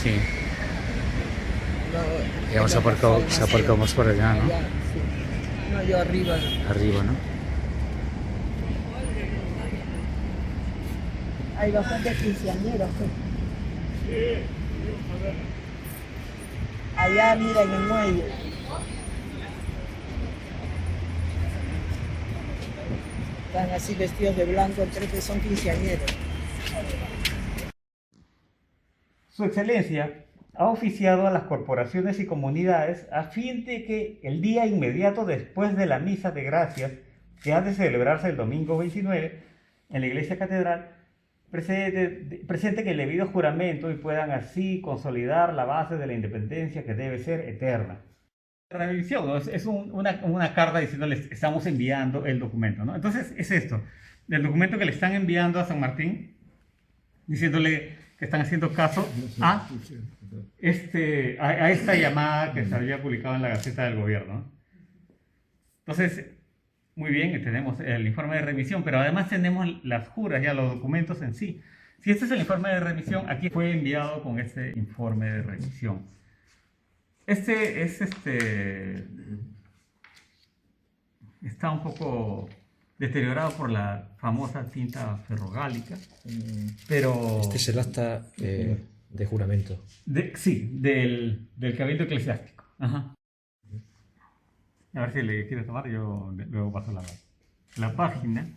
Sí. Ya se ha aparcado más por allá, ¿no? Allá, sí. No, yo arriba. Arriba, ¿no? Hay bastantes quinceañeros. Pues. Allá, mira, en el muelle. Están así vestidos de blanco, creo que son quinceañeros. Su Excelencia ha oficiado a las corporaciones y comunidades a fin de que el día inmediato después de la misa de gracias, que ha de celebrarse el domingo 29 en la iglesia catedral, presenten el debido juramento y puedan así consolidar la base de la independencia que debe ser eterna. La revisión, ¿no? Es una carta diciéndoles estamos enviando el documento, ¿no? Entonces es esto, el documento que le están enviando a San Martín, diciéndole que están haciendo caso a esta llamada que se había publicado en la Gaceta del Gobierno. Entonces, muy bien, tenemos el informe de remisión, pero además tenemos las juras, ya los documentos en sí. Si este es el informe de remisión, aquí fue enviado con este informe de remisión. Está un poco deteriorado por la famosa tinta ferrogálica, pero... Este es el acta de juramento. Sí, del Cabildo Eclesiástico. Ajá. A ver si le quiere tomar, yo luego paso la página.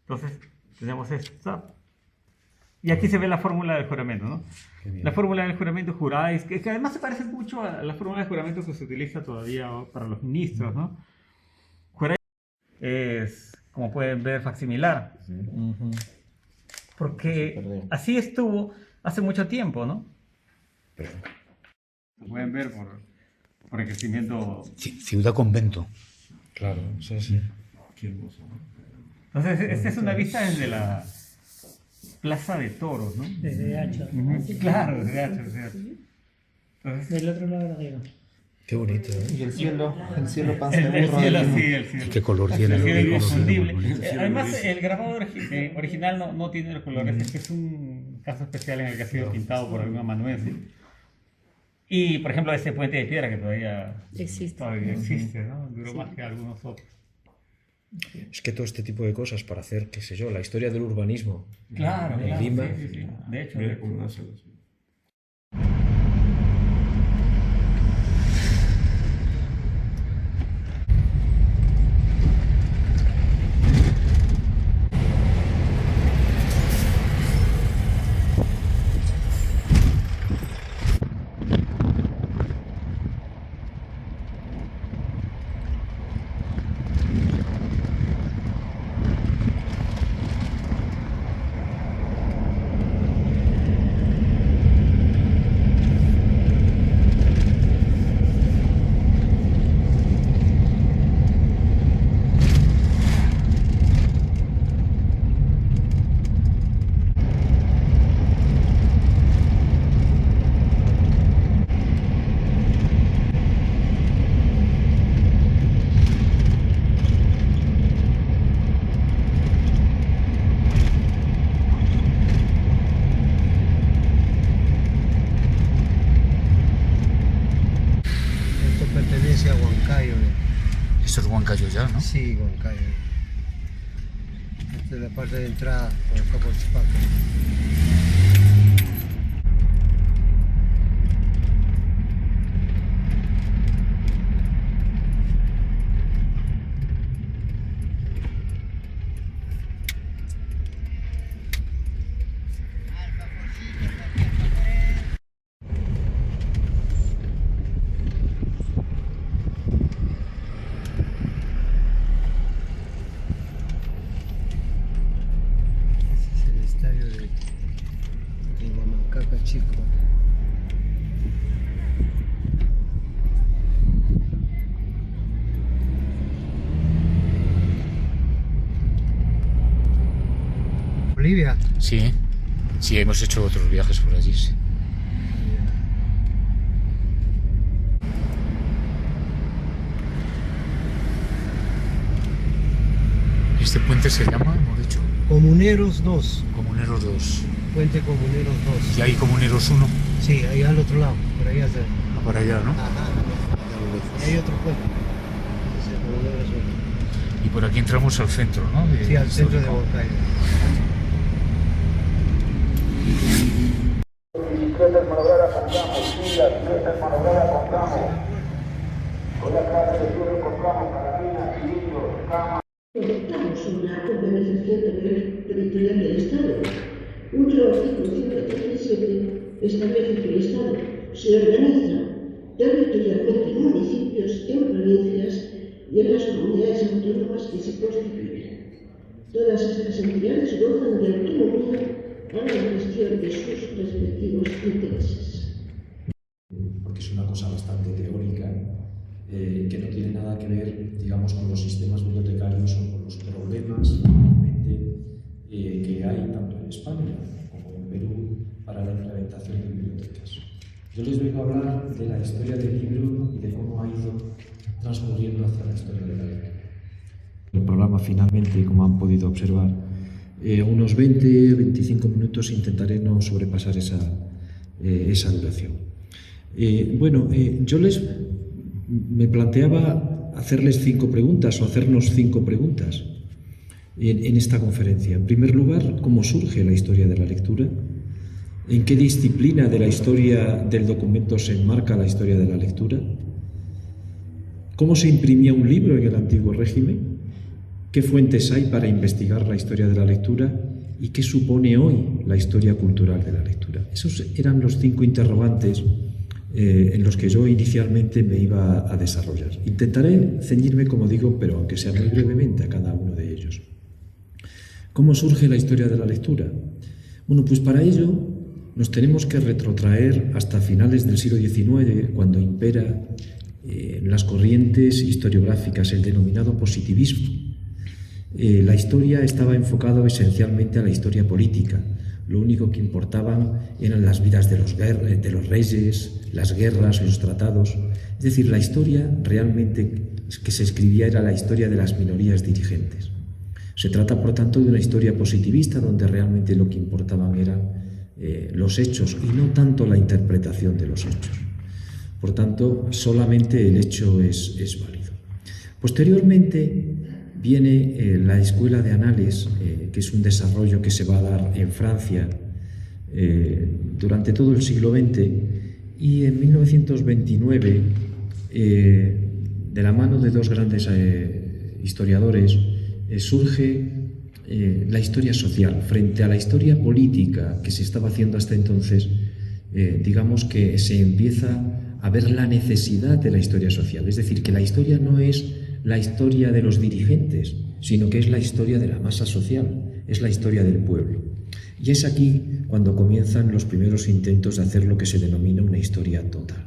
Entonces, tenemos esta. Y aquí se ve la fórmula del juramento, ¿no? La fórmula del juramento juráis, que además se parece mucho a la fórmula de juramento que se utiliza todavía para los ministros, ¿no? Juráis es, como pueden ver, facsimilar. Porque así estuvo hace mucho tiempo, ¿no? Lo pueden ver por el crecimiento. Ciudad Convento. Claro, sí, sí. Entonces, esta es una vista desde la Plaza de Toros, ¿no? Desde Hacha. Claro, desde Hacha. Entonces, Del otro lado de la Riva. Qué bonito, ¿eh? Y el cielo panza de el burro. cielo, ahí, ¿no? sí, el cielo. ¿Qué color El tiene? cielo es ¿Qué color tiene? inconfundible. Además, el grabado original no tiene los colores. Este es un caso especial en el que ha sido pintado por algún amanuense. Y, por ejemplo, ese puente de piedra que todavía existe, ¿no? Duró más que algunos otros. Es que todo este tipo de cosas para hacer, qué sé yo, la historia del urbanismo Claro, en Lima. sí. De hecho, Mira cómo nace la ciudad. Pertenece a Huancayo. Eso es Huancayo ya, ¿no? Sí, Huancayo. Esta es la parte de entrada por el Capo Chipaca. Bolivia. Sí, sí, hemos hecho otros viajes por allí, sí. Este puente se llama, hemos dicho, Comuneros 2. Comuneros 2. Puente Comuneros 2. Y hay Comuneros 1. Sí, ahí al otro lado, por ahí hacia. Para allá, ¿no? Ajá. Y hay otro puente. Ese Comuneros 1. Y por aquí entramos al centro, ¿no? Sí, al centro de histórico. Huancayo. Estamos sobre la organización territorial del Estado, cuyo artículo 137 establece que el Estado se organiza territorialmente en municipios, en provincias y en las comunidades autónomas que se constituyen. Todas estas entidades gozan de autonomía para la gestión de sus respectivos intereses. Porque es una cosa bastante teórica, que no tiene nada que ver, digamos, con los sistemas bibliotecarios o con los problemas realmente que hay tanto en España como en Perú para la implementación de bibliotecas. Yo les vengo a hablar de la historia del libro y de cómo ha ido transcurriendo hacia la historia de la lectura. El programa finalmente, como han podido observar, a unos 20-25 minutos intentaré no sobrepasar esa duración. Yo me planteaba hacerles 5 preguntas o hacernos 5 preguntas en esta conferencia. En primer lugar, ¿cómo surge la historia de la lectura? ¿En qué disciplina de la historia del documento se enmarca la historia de la lectura? ¿Cómo se imprimía un libro en el antiguo régimen? ¿Qué fuentes hay para investigar la historia de la lectura? ¿Y qué supone hoy la historia cultural de la lectura? Esos eran los 5 interrogantes en los que yo inicialmente me iba a desarrollar. Intentaré ceñirme, como digo, pero aunque sea muy brevemente, a cada uno de ellos. ¿Cómo surge la historia de la lectura? Bueno, pues para ello nos tenemos que retrotraer hasta finales del siglo XIX, cuando impera en las corrientes historiográficas el denominado positivismo. La historia estaba enfocada esencialmente a la historia política. Lo único que importaban eran las vidas de los reyes, las guerras, los tratados. Es decir, la historia realmente que se escribía era la historia de las minorías dirigentes. Se trata, por tanto, de una historia positivista donde realmente lo que importaban eran los hechos y no tanto la interpretación de los hechos. Por tanto, solamente el hecho es válido. Posteriormente viene la Escuela de Anales, que es un desarrollo que se va a dar en Francia durante todo el siglo XX, y en 1929, de la mano de 2 grandes historiadores, surge la historia social frente a la historia política que se estaba haciendo hasta entonces. Digamos que se empieza a ver la necesidad de la historia social, es decir, que la historia no es la historia de los dirigentes, sino que es la historia de la masa social, es la historia del pueblo. Y es aquí cuando comienzan los primeros intentos de hacer lo que se denomina una historia total.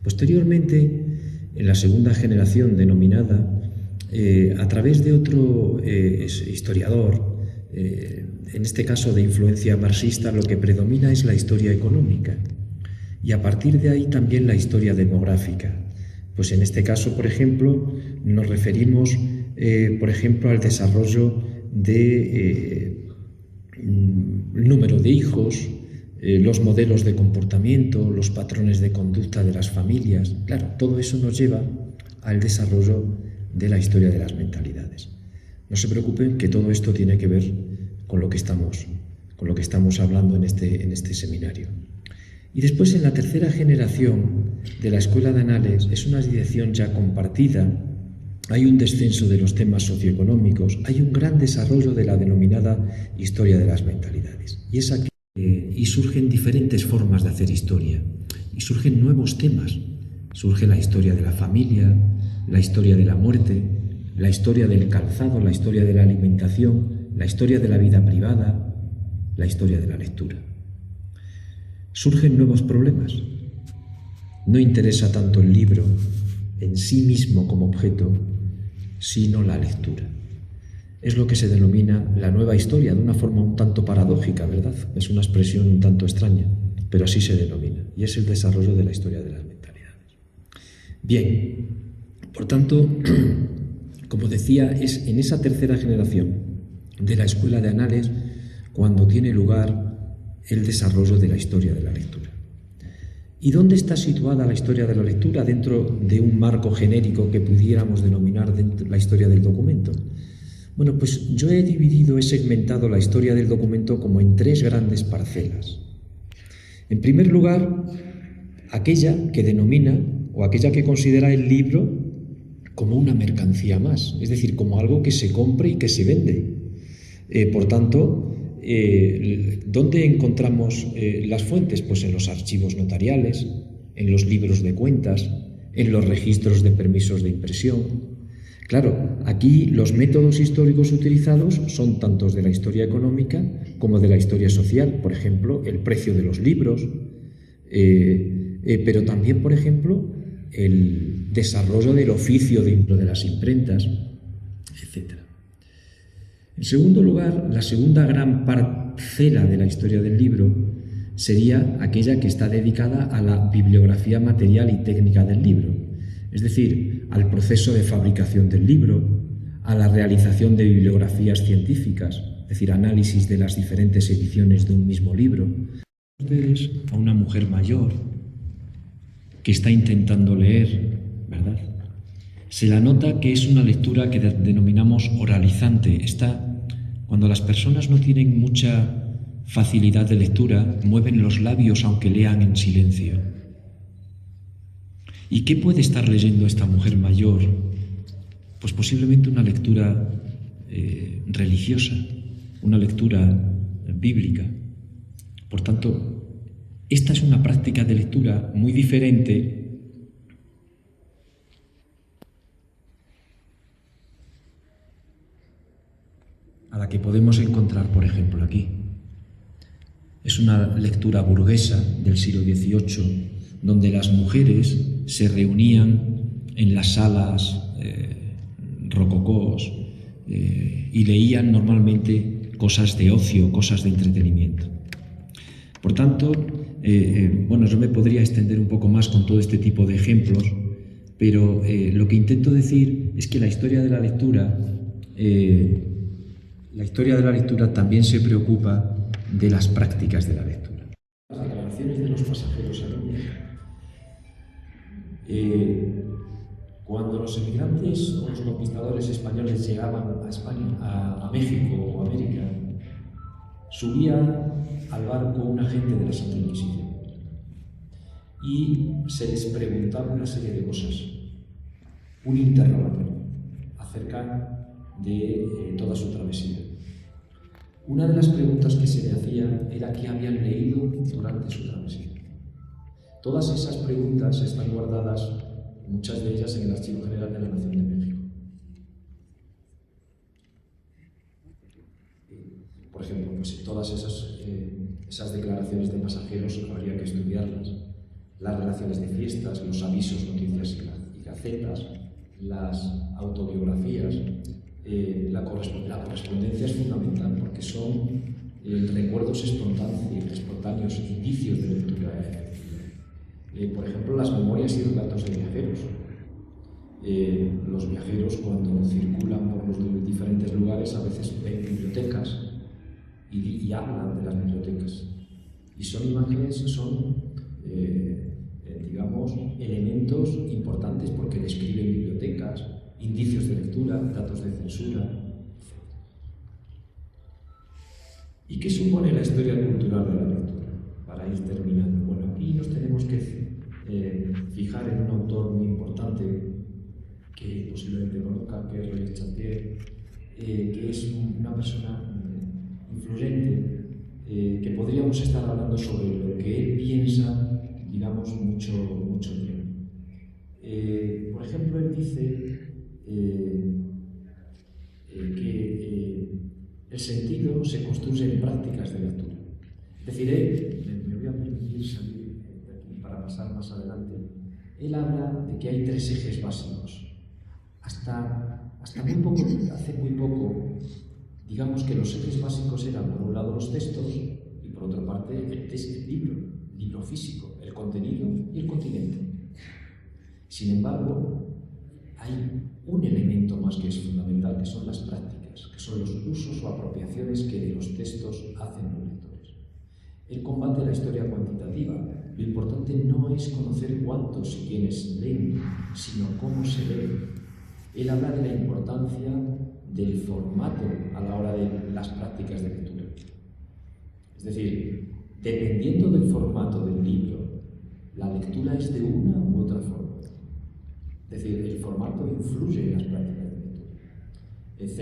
Posteriormente, en la segunda generación denominada, a través de otro historiador, en este caso de influencia marxista, lo que predomina es la historia económica, y a partir de ahí también la historia demográfica. Pues en este caso, por ejemplo, nos referimos, por ejemplo, al desarrollo de número de hijos, los modelos de comportamiento, los patrones de conducta de las familias. Claro, todo eso nos lleva al desarrollo de la historia de las mentalidades. No se preocupen, que todo esto tiene que ver con lo que estamos hablando en este seminario. Y después, en la tercera generación de la Escuela de Anales, es una dirección ya compartida, hay un descenso de los temas socioeconómicos, hay un gran desarrollo de la denominada historia de las mentalidades. Y es aquí y surgen diferentes formas de hacer historia, y surgen nuevos temas. Surge la historia de la familia, la historia de la muerte, la historia del calzado, la historia de la alimentación, la historia de la vida privada, la historia de la lectura. Surgen nuevos problemas. No interesa tanto el libro en sí mismo como objeto, sino la lectura. es lo que se denomina la nueva historia, de una forma un tanto paradójica, ¿verdad? Es una expresión un tanto extraña, pero así se denomina, y es el desarrollo de la historia de las mentalidades. Bien, por tanto, como decía, es en esa tercera generación de la escuela de Anales cuando tiene lugar el desarrollo de la historia de la lectura. ¿Y dónde está situada la historia de la lectura dentro de un marco genérico que pudiéramos denominar la historia del documento? Bueno, pues yo he dividido, he segmentado la historia del documento como en 3 grandes parcelas. En primer lugar, aquella que denomina o aquella que considera el libro como una mercancía más, es decir, como algo que se compre y que se vende. Por tanto, ¿dónde encontramos las fuentes? Pues en los archivos notariales, en los libros de cuentas, en los registros de permisos de impresión. Claro, aquí los métodos históricos utilizados son tantos de la historia económica como de la historia social. Por ejemplo, el precio de los libros, pero también, por ejemplo, el desarrollo del oficio dentro de las imprentas, etc. En segundo lugar, la segunda gran parcela de la historia del libro sería aquella que está dedicada a la bibliografía material y técnica del libro, es decir, al proceso de fabricación del libro, a la realización de bibliografías científicas, es decir, análisis de las diferentes ediciones de un mismo libro. Ustedes a una mujer mayor que está intentando leer, ¿verdad? Se la nota que es una lectura que denominamos oralizante. Cuando las personas no tienen mucha facilidad de lectura, mueven los labios aunque lean en silencio. ¿Y qué puede estar leyendo esta mujer mayor? Pues posiblemente una lectura religiosa, una lectura bíblica. Por tanto, esta es una práctica de lectura muy diferente a la que podemos encontrar, por ejemplo, aquí. Es una lectura burguesa del siglo XVIII, donde las mujeres se reunían en las salas rococós y leían normalmente cosas de ocio, cosas de entretenimiento. Por tanto, bueno, yo me podría extender un poco más con todo este tipo de ejemplos, pero lo que intento decir es que la historia de la lectura también se preocupa de las prácticas de la lectura. Las declaraciones de los pasajeros cuando los emigrantes o los conquistadores españoles llegaban a España, a México o América, subía al barco un agente de la Santa Inquisición y se les preguntaba una serie de cosas, un interrogatorio acerca de toda su travesía. Una de las preguntas que se le hacía era qué habían leído durante su travesía. Todas esas preguntas están guardadas, muchas de ellas, en el Archivo General de la Nación de México. Por ejemplo, pues todas esas declaraciones de pasajeros habría que estudiarlas. Las relaciones de fiestas, los avisos, noticias y gacetas, las autobiografías. La correspondencia es fundamental porque son recuerdos espontáneos, indicios de lectura efectiva. Por ejemplo, las memorias y relatos de viajeros. Los viajeros, cuando circulan por los diferentes lugares, a veces ven bibliotecas y hablan de las bibliotecas. Y son imágenes, digamos, elementos importantes porque describen bibliotecas, indicios de lectura, datos de censura. ¿Y qué supone la historia cultural de la lectura? Para ir terminando. Bueno, aquí nos tenemos que fijar en un autor muy importante que posiblemente conozca, que es Roger Chartier, que es una persona influyente, que podríamos estar hablando sobre lo que él piensa, digamos, mucho tiempo. Por ejemplo, él dice que el sentido se construye en prácticas de lectura. Es decir, me voy a permitir salir de aquí para pasar más adelante. Él habla de que hay 3 ejes básicos. Hasta hace muy poco, digamos que los ejes básicos eran, por un lado, los textos y, por otra parte, el libro físico, el contenido y el continente. Sin embargo, hay un elemento más que es fundamental, que son las prácticas, que son los usos o apropiaciones que de los textos hacen los lectores. Él combate la historia cuantitativa. Lo importante no es conocer cuántos y quiénes leen, sino cómo se lee. Él habla de la importancia del formato a la hora de las prácticas de lectura. Es decir, dependiendo del formato del libro, la lectura es de una u otra forma. Es decir, el formato influye en las prácticas de lectura, etc.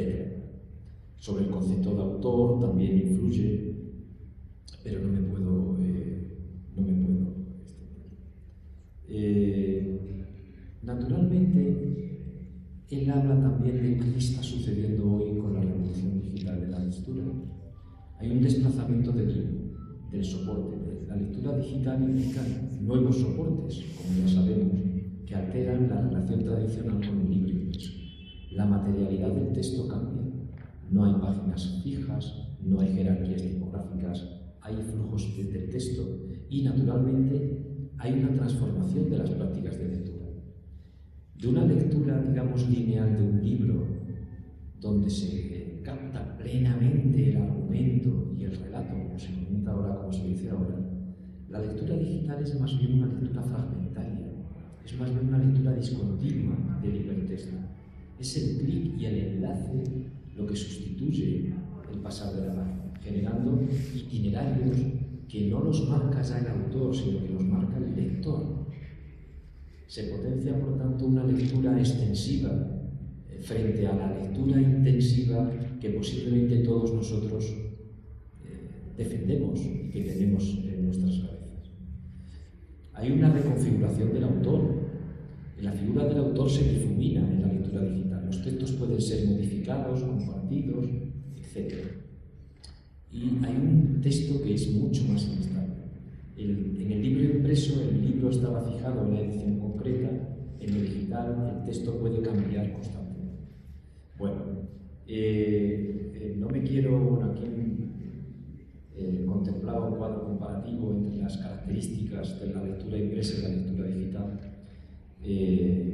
Sobre el concepto de autor también influye, pero no me puedo naturalmente, él habla también de qué está sucediendo hoy con la revolución digital de la lectura. Hay un desplazamiento del soporte. La lectura digital implica nuevos soportes, como ya sabemos, que alteran la relación tradicional con el libro impreso. La materialidad del texto cambia. No hay páginas fijas, no hay jerarquías tipográficas, hay flujos del texto y, naturalmente, hay una transformación de las prácticas de lectura. De una lectura, digamos, lineal de un libro, donde se capta plenamente el argumento y el relato, como se comenta ahora, como se dice ahora, la lectura digital es más bien una lectura fragmentaria, es más bien una lectura discontinua del hipertexto. Es el clic y el enlace lo que sustituye el pasar de la página, generando itinerarios que no los marca ya el autor, sino que los marca el lector. Se potencia, por tanto, una lectura extensiva frente a la lectura intensiva que posiblemente todos nosotros defendemos y que tenemos en nuestras cabezas. Hay una reconfiguración del autor. La figura del autor se difumina en la lectura digital. Los textos pueden ser modificados, compartidos, etc. Y hay un texto que es mucho más inestable. En el libro impreso, el libro estaba fijado en la edición concreta. En lo digital, el texto puede cambiar constantemente. Bueno, no me quiero, aquí contemplaba un cuadro comparativo entre las características de la lectura impresa y la lectura digital,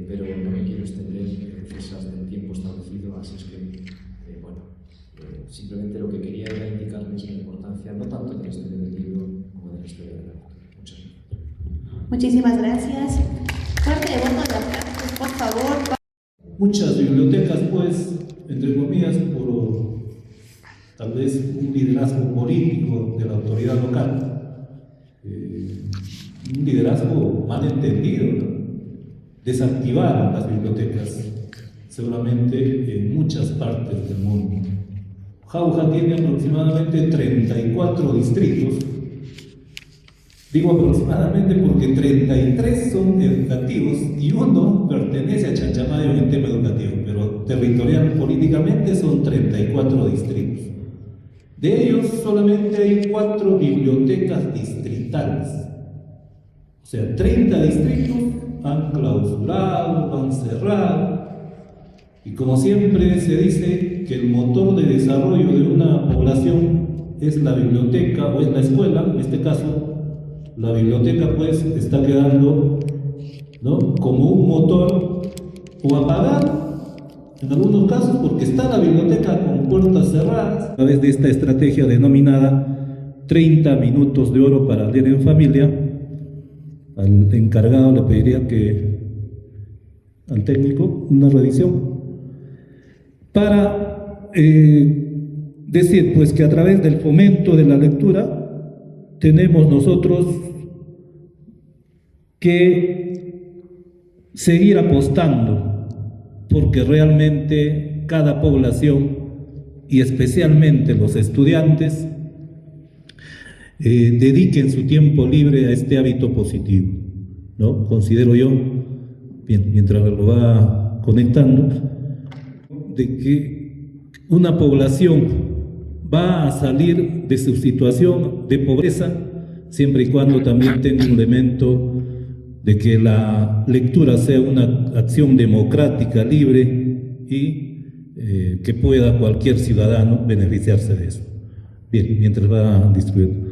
pero no me quiero extender precisas del tiempo establecido, así es que, simplemente lo que quería era indicarles la importancia no tanto de la historia del libro como de la historia del lectura. Muchas gracias. Muchísimas gracias. Fuerte de voto de aplausos, por favor. Muchas bibliotecas, pues, entre comillas, por tal vez un liderazgo político de la autoridad local, un liderazgo mal entendido, ¿no? Desactivaron las bibliotecas, seguramente en muchas partes del mundo. Jauja tiene aproximadamente 34 distritos. Digo aproximadamente porque 33 son educativos y uno pertenece a Chanchamayo en el tema educativo, pero territorial políticamente son 34 distritos. De ellos solamente hay 4 bibliotecas distritales. O sea, 30 distritos han clausurado, han cerrado. Y como siempre se dice que el motor de desarrollo de una población es la biblioteca o es la escuela, en este caso la biblioteca pues está quedando, ¿no?, como un motor o apagado en algunos casos porque está la biblioteca con puertas cerradas. A través de esta estrategia denominada 30 minutos de oro para leer en familia, al encargado le pediría al técnico una revisión para decir pues que a través del fomento de la lectura tenemos nosotros que seguir apostando porque realmente cada población y especialmente los estudiantes dediquen su tiempo libre a este hábito positivo, ¿no? Considero yo, bien, mientras lo va conectando, de que una población va a salir de su situación de pobreza siempre y cuando también tenga un elemento de que la lectura sea una acción democrática, libre y que pueda cualquier ciudadano beneficiarse de eso. Bien, mientras va distribuyendo.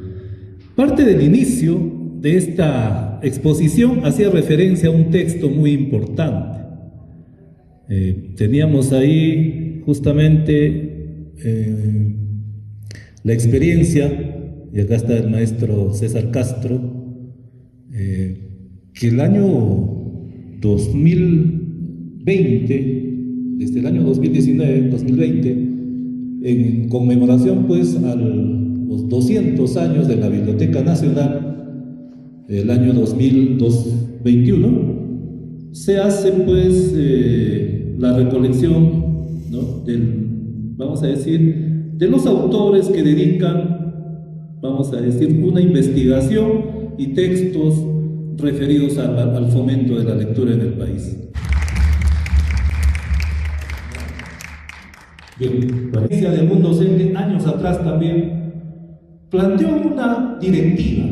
Parte del inicio de esta exposición hacía referencia a un texto muy importante. Teníamos ahí justamente la experiencia, y acá está el maestro César Castro, que el año 2020, desde el año 2019-2020, en conmemoración pues a los 200 años de la Biblioteca Nacional, el año 2021, se hace pues la recolección, ¿no?, vamos a decir, de los autores que dedican, vamos a decir, una investigación y textos referidos al fomento de la lectura en el país. Bien, la Agencia del Mundo Docente, años atrás también, planteó una directiva.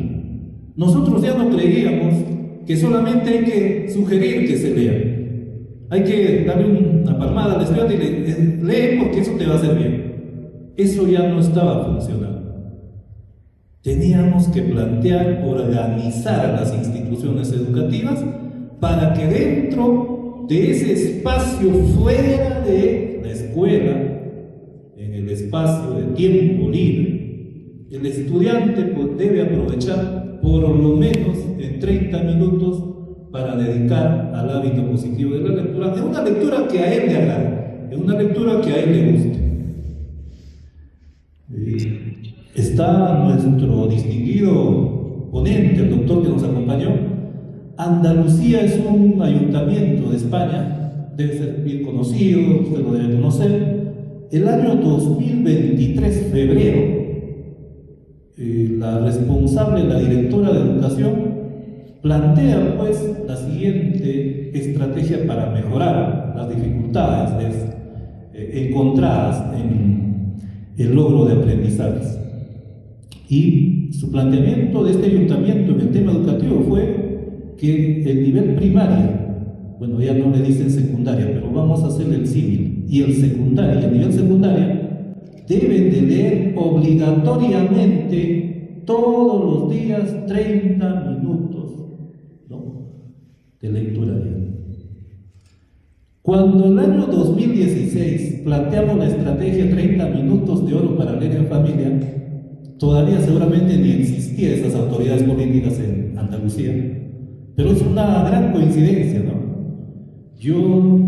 Nosotros ya no creíamos que solamente hay que sugerir que se lea. Hay que darle una palmada al estudiante y lee porque eso te va a hacer bien. Eso ya no estaba funcionando. Teníamos que plantear, organizar a las instituciones educativas para que dentro de ese espacio fuera de la escuela, en el espacio de tiempo libre, el estudiante pues debe aprovechar por lo menos en 30 minutos para dedicar al hábito positivo de la lectura, en una lectura que a él le agrade, en una lectura que a él le guste. Está nuestro distinguido ponente, el doctor que nos acompañó. Andalucía es un ayuntamiento de España, debe ser bien conocido, usted lo debe conocer. El año 2023, febrero, la responsable, la directora de educación, plantea pues la siguiente estrategia para mejorar las dificultades encontradas en el logro de aprendizajes. Y su planteamiento de este ayuntamiento en el tema educativo fue que el nivel primario, bueno, ya no le dicen secundaria, pero vamos a hacerle el símil, y el nivel secundaria, deben de leer obligatoriamente todos los días 30 minutos, ¿no?, de lectura diaria. Cuando en el año 2016 planteamos la estrategia 30 minutos de oro para leer en familia, todavía seguramente ni existían esas autoridades políticas en Andalucía, pero es una gran coincidencia, ¿no? Yo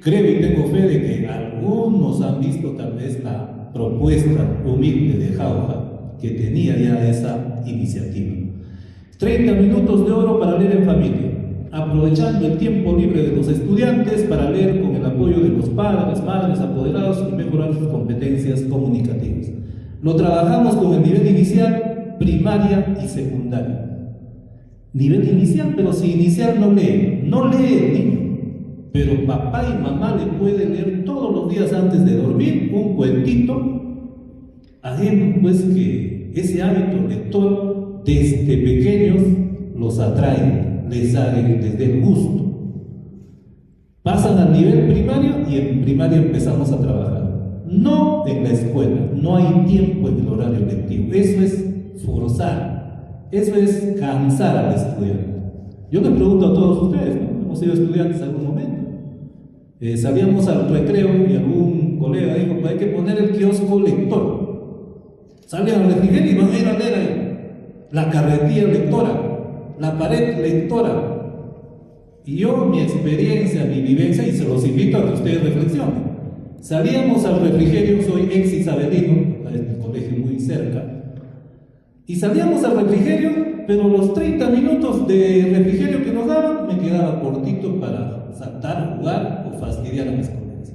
creo y tengo fe de que algunos han visto tal vez la propuesta humilde de Jauja, que tenía ya esa iniciativa. 30 minutos de oro para leer en familia, aprovechando el tiempo libre de los estudiantes para leer con el apoyo de los padres, madres, apoderados y mejorar sus competencias comunicativas. Lo trabajamos con el nivel inicial, primaria y secundaria. Nivel inicial, pero si inicial no lee el niño, pero papá y mamá le pueden leer todos los días antes de dormir un cuentito, hagamos pues que ese hábito lector desde pequeños los atrae, les dé el gusto. Pasan al nivel primario y en primaria empezamos a trabajar. No en la escuela, no hay tiempo en el horario lectivo. Eso es forzar, eso es cansar al estudiante. Yo le pregunto a todos ustedes, ¿no? Hemos sido estudiantes en algún momento. Salíamos al recreo y algún colega dijo, pues hay que poner el kiosco lector. Salen al refrigerio y van a ir a leer ahí. La carretilla lectora, la pared lectora. Y yo, mi experiencia, mi vivencia, y se los invito a que ustedes reflexionen. Salíamos al refrigerio, soy ex isabelino, es mi colegio muy cerca, y salíamos al refrigerio, pero los 30 minutos de refrigerio que nos daban me quedaba cortito para saltar, jugar o fastidiar a mis colegas.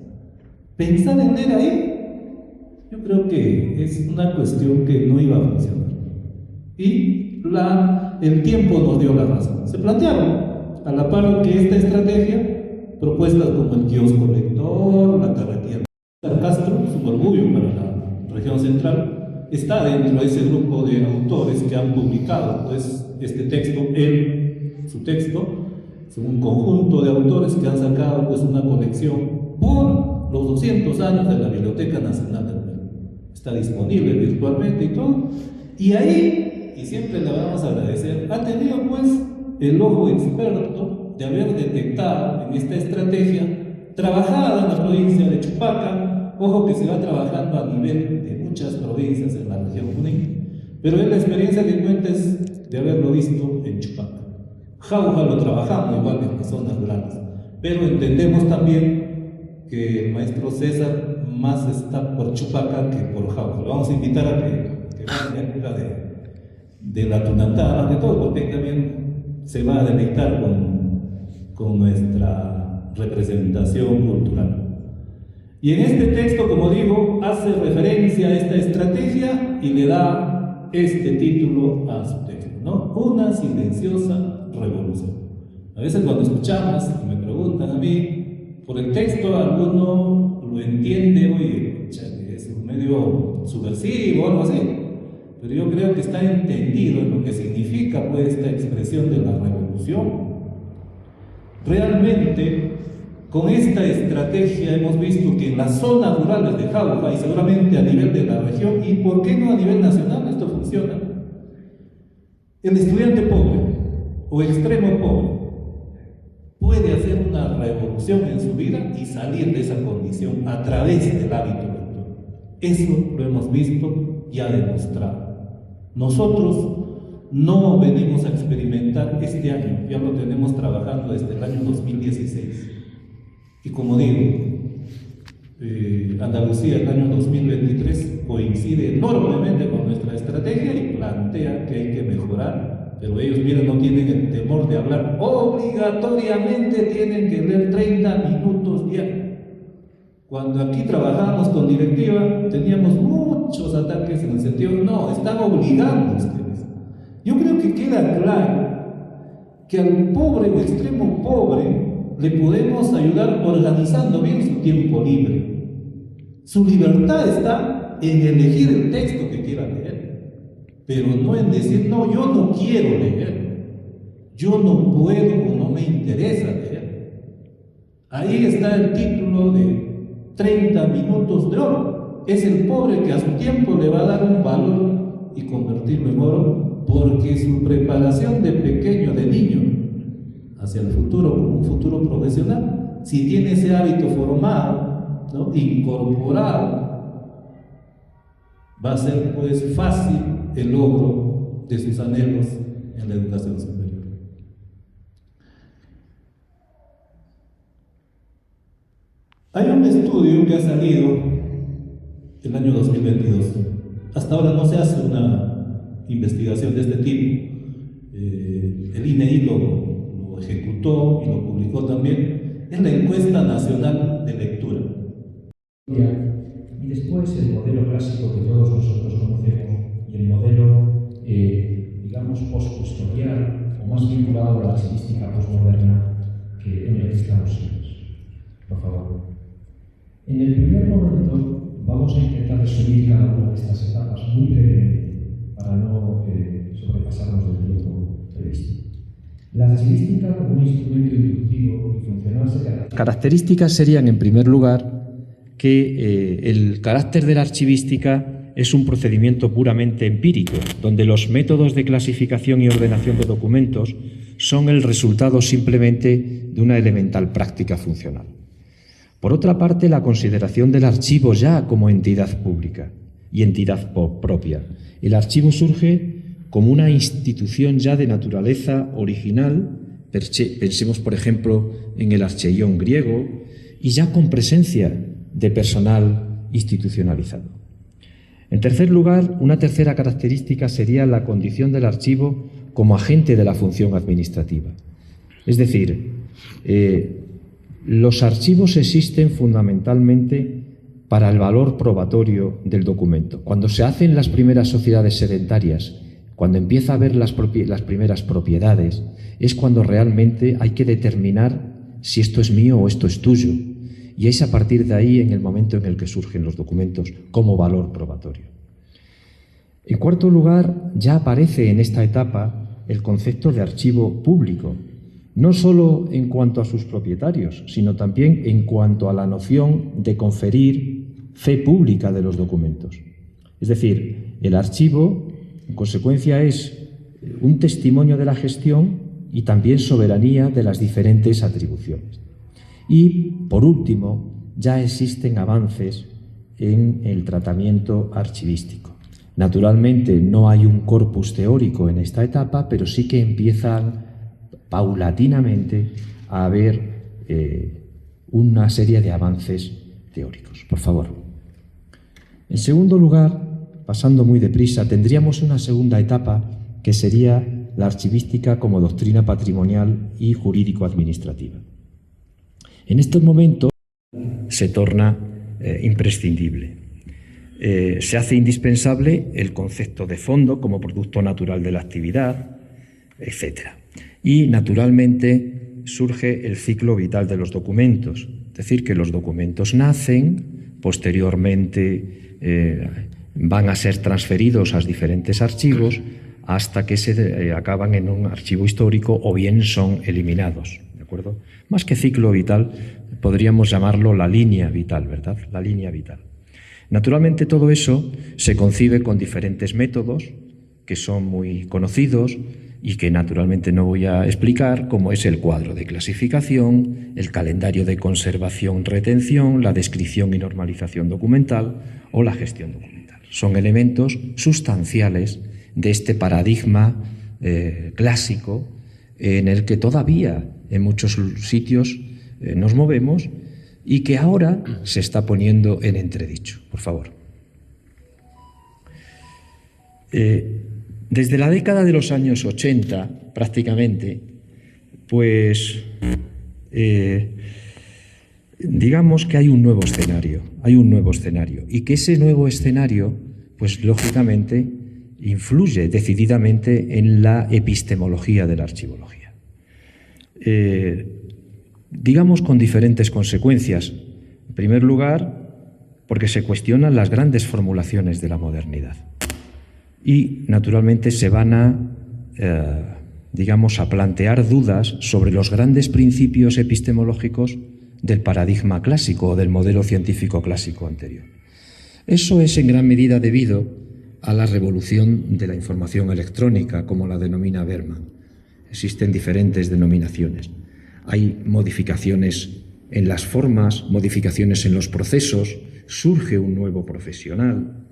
Pensar en leer ahí, yo creo que es una cuestión que no iba a funcionar. Y el tiempo nos dio la razón. Se plantearon, a la par que esta estrategia, propuestas como el kiosco lector, la carretilla Castro, es un orgullo para la región central, está dentro de ese grupo de autores que han publicado pues, este texto, su texto, es un conjunto de autores que han sacado pues, una colección por los 200 años de la Biblioteca Nacional del Perú. Está disponible virtualmente y todo. Y ahí, y siempre le vamos a agradecer, ha tenido pues el ojo experto de haber detectado en esta estrategia trabajada en la provincia de Chupaca. Ojo que se va trabajando a nivel de muchas provincias en la región Junín, pero es la experiencia que cuenta es de haberlo visto en Chupaca. Jauja lo trabajamos igual en las zonas rurales, pero entendemos también que el maestro César más está por Chupaca que por Jauja. Lo vamos a invitar a que vaya en la época de la Tunantá, más que todo, porque también se va a deleitar con nuestra representación cultural. Y en este texto, como digo, hace referencia a esta estrategia y le da este título a su texto, ¿no? Una silenciosa revolución. A veces cuando escuchamos y me preguntan a mí por el texto, alguno lo entiende, oye, es un medio subversivo o algo así, pero yo creo que está entendido en lo que significa pues esta expresión de la revolución. Realmente, con esta estrategia hemos visto que en las zonas rurales de Jauja y seguramente a nivel de la región, y por qué no a nivel nacional, esto funciona. El estudiante pobre o extremo pobre puede hacer una revolución en su vida y salir de esa condición a través del hábito lector. Eso lo hemos visto y ha demostrado. Nosotros no venimos a experimentar este año, ya lo tenemos trabajando desde el año 2016. Y como digo, Andalucía el año 2023 coincide enormemente con nuestra estrategia y plantea que hay que mejorar, pero ellos, miren, no tienen el temor de hablar, obligatoriamente tienen que leer 30 minutos diarios. Cuando aquí trabajábamos con directiva, teníamos muchos ataques en el sentido, no, están obligando a ustedes. Yo creo que queda claro que al pobre o extremo pobre le podemos ayudar organizando bien su tiempo libre. Su libertad está en elegir el texto que quiera leer, pero no en decir, no, yo no quiero leer, yo no puedo o no me interesa leer. Ahí está el título de 30 minutos de oro. Es el pobre que a su tiempo le va a dar un valor y convertirlo en oro, porque su preparación de pequeño, de niño, hacia el futuro, como un futuro profesional, si tiene ese hábito formado, ¿no?, incorporado, va a ser pues fácil el logro de sus anhelos en la educación superior. Hay un estudio que ha salido el año 2022. Hasta ahora no se hace una investigación de este tipo. El INEI lo ejecutó y lo publicó también. Es la Encuesta Nacional de Lectura. Y después el modelo clásico que todos nosotros conocemos y el modelo, digamos, posthistorial o más vinculado a la archivística postmoderna en el que estamos inmersos. Por favor. En el primer momento vamos a intentar resumir cada una de estas etapas muy brevemente para no sobrepasarnos del tiempo previsto. La archivística como un instrumento inductivo y funcional se caracteriza. Características serían, en primer lugar, que el carácter de la archivística es un procedimiento puramente empírico, donde los métodos de clasificación y ordenación de documentos son el resultado simplemente de una elemental práctica funcional. Por otra parte, la consideración del archivo ya como entidad pública y entidad propia. El archivo surge como una institución ya de naturaleza original, pensemos por ejemplo en el archeion griego, y ya con presencia de personal institucionalizado. En tercer lugar, una tercera característica sería la condición del archivo como agente de la función administrativa. Es decir, los archivos existen fundamentalmente para el valor probatorio del documento. Cuando se hacen las primeras sociedades sedentarias, cuando empieza a haber las primeras propiedades, es cuando realmente hay que determinar si esto es mío o esto es tuyo. Y es a partir de ahí en el momento en el que surgen los documentos como valor probatorio. En cuarto lugar, ya aparece en esta etapa el concepto de archivo público, no solo en cuanto a sus propietarios, sino también en cuanto a la noción de conferir fe pública de los documentos. Es decir, el archivo, en consecuencia, es un testimonio de la gestión y también soberanía de las diferentes atribuciones. Y, por último, ya existen avances en el tratamiento archivístico. Naturalmente, no hay un corpus teórico en esta etapa, pero sí que empiezan paulatinamente a haber una serie de avances teóricos. Por favor. En segundo lugar, pasando muy deprisa, tendríamos una segunda etapa que sería la archivística como doctrina patrimonial y jurídico-administrativa. En estos momentos se torna imprescindible. Se hace indispensable el concepto de fondo como producto natural de la actividad, etc. Y, naturalmente, surge el ciclo vital de los documentos, es decir, que los documentos nacen, posteriormente van a ser transferidos a diferentes archivos hasta que se acaban en un archivo histórico o bien son eliminados, ¿de acuerdo? Más que ciclo vital, podríamos llamarlo la línea vital, ¿verdad? La línea vital. Naturalmente, todo eso se concibe con diferentes métodos que son muy conocidos y que naturalmente no voy a explicar, como es el cuadro de clasificación, el calendario de conservación-retención, la descripción y normalización documental o la gestión documental. Son elementos sustanciales de este paradigma clásico en el que todavía en muchos sitios nos movemos y que ahora se está poniendo en entredicho. Por favor. Desde la década de los años 80, prácticamente, pues digamos que hay un nuevo escenario, y que ese nuevo escenario, pues lógicamente, influye decididamente en la epistemología de la archivología. Digamos con diferentes consecuencias. En primer lugar, porque se cuestionan las grandes formulaciones de la modernidad. Y, naturalmente, se van a, digamos, a plantear dudas sobre los grandes principios epistemológicos del paradigma clásico o del modelo científico clásico anterior. Eso es en gran medida debido a la revolución de la información electrónica, como la denomina Berman. Existen diferentes denominaciones. Hay modificaciones en las formas, modificaciones en los procesos, surge un nuevo profesional,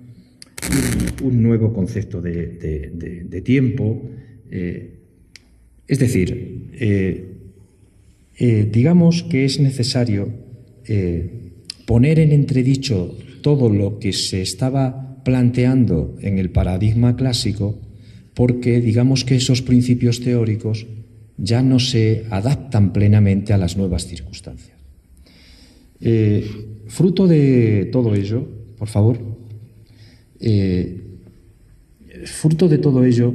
un nuevo concepto de tiempo. Es decir, digamos que es necesario poner en entredicho todo lo que se estaba planteando en el paradigma clásico, porque digamos que esos principios teóricos ya no se adaptan plenamente a las nuevas circunstancias. Fruto de todo ello, por favor, fruto de todo ello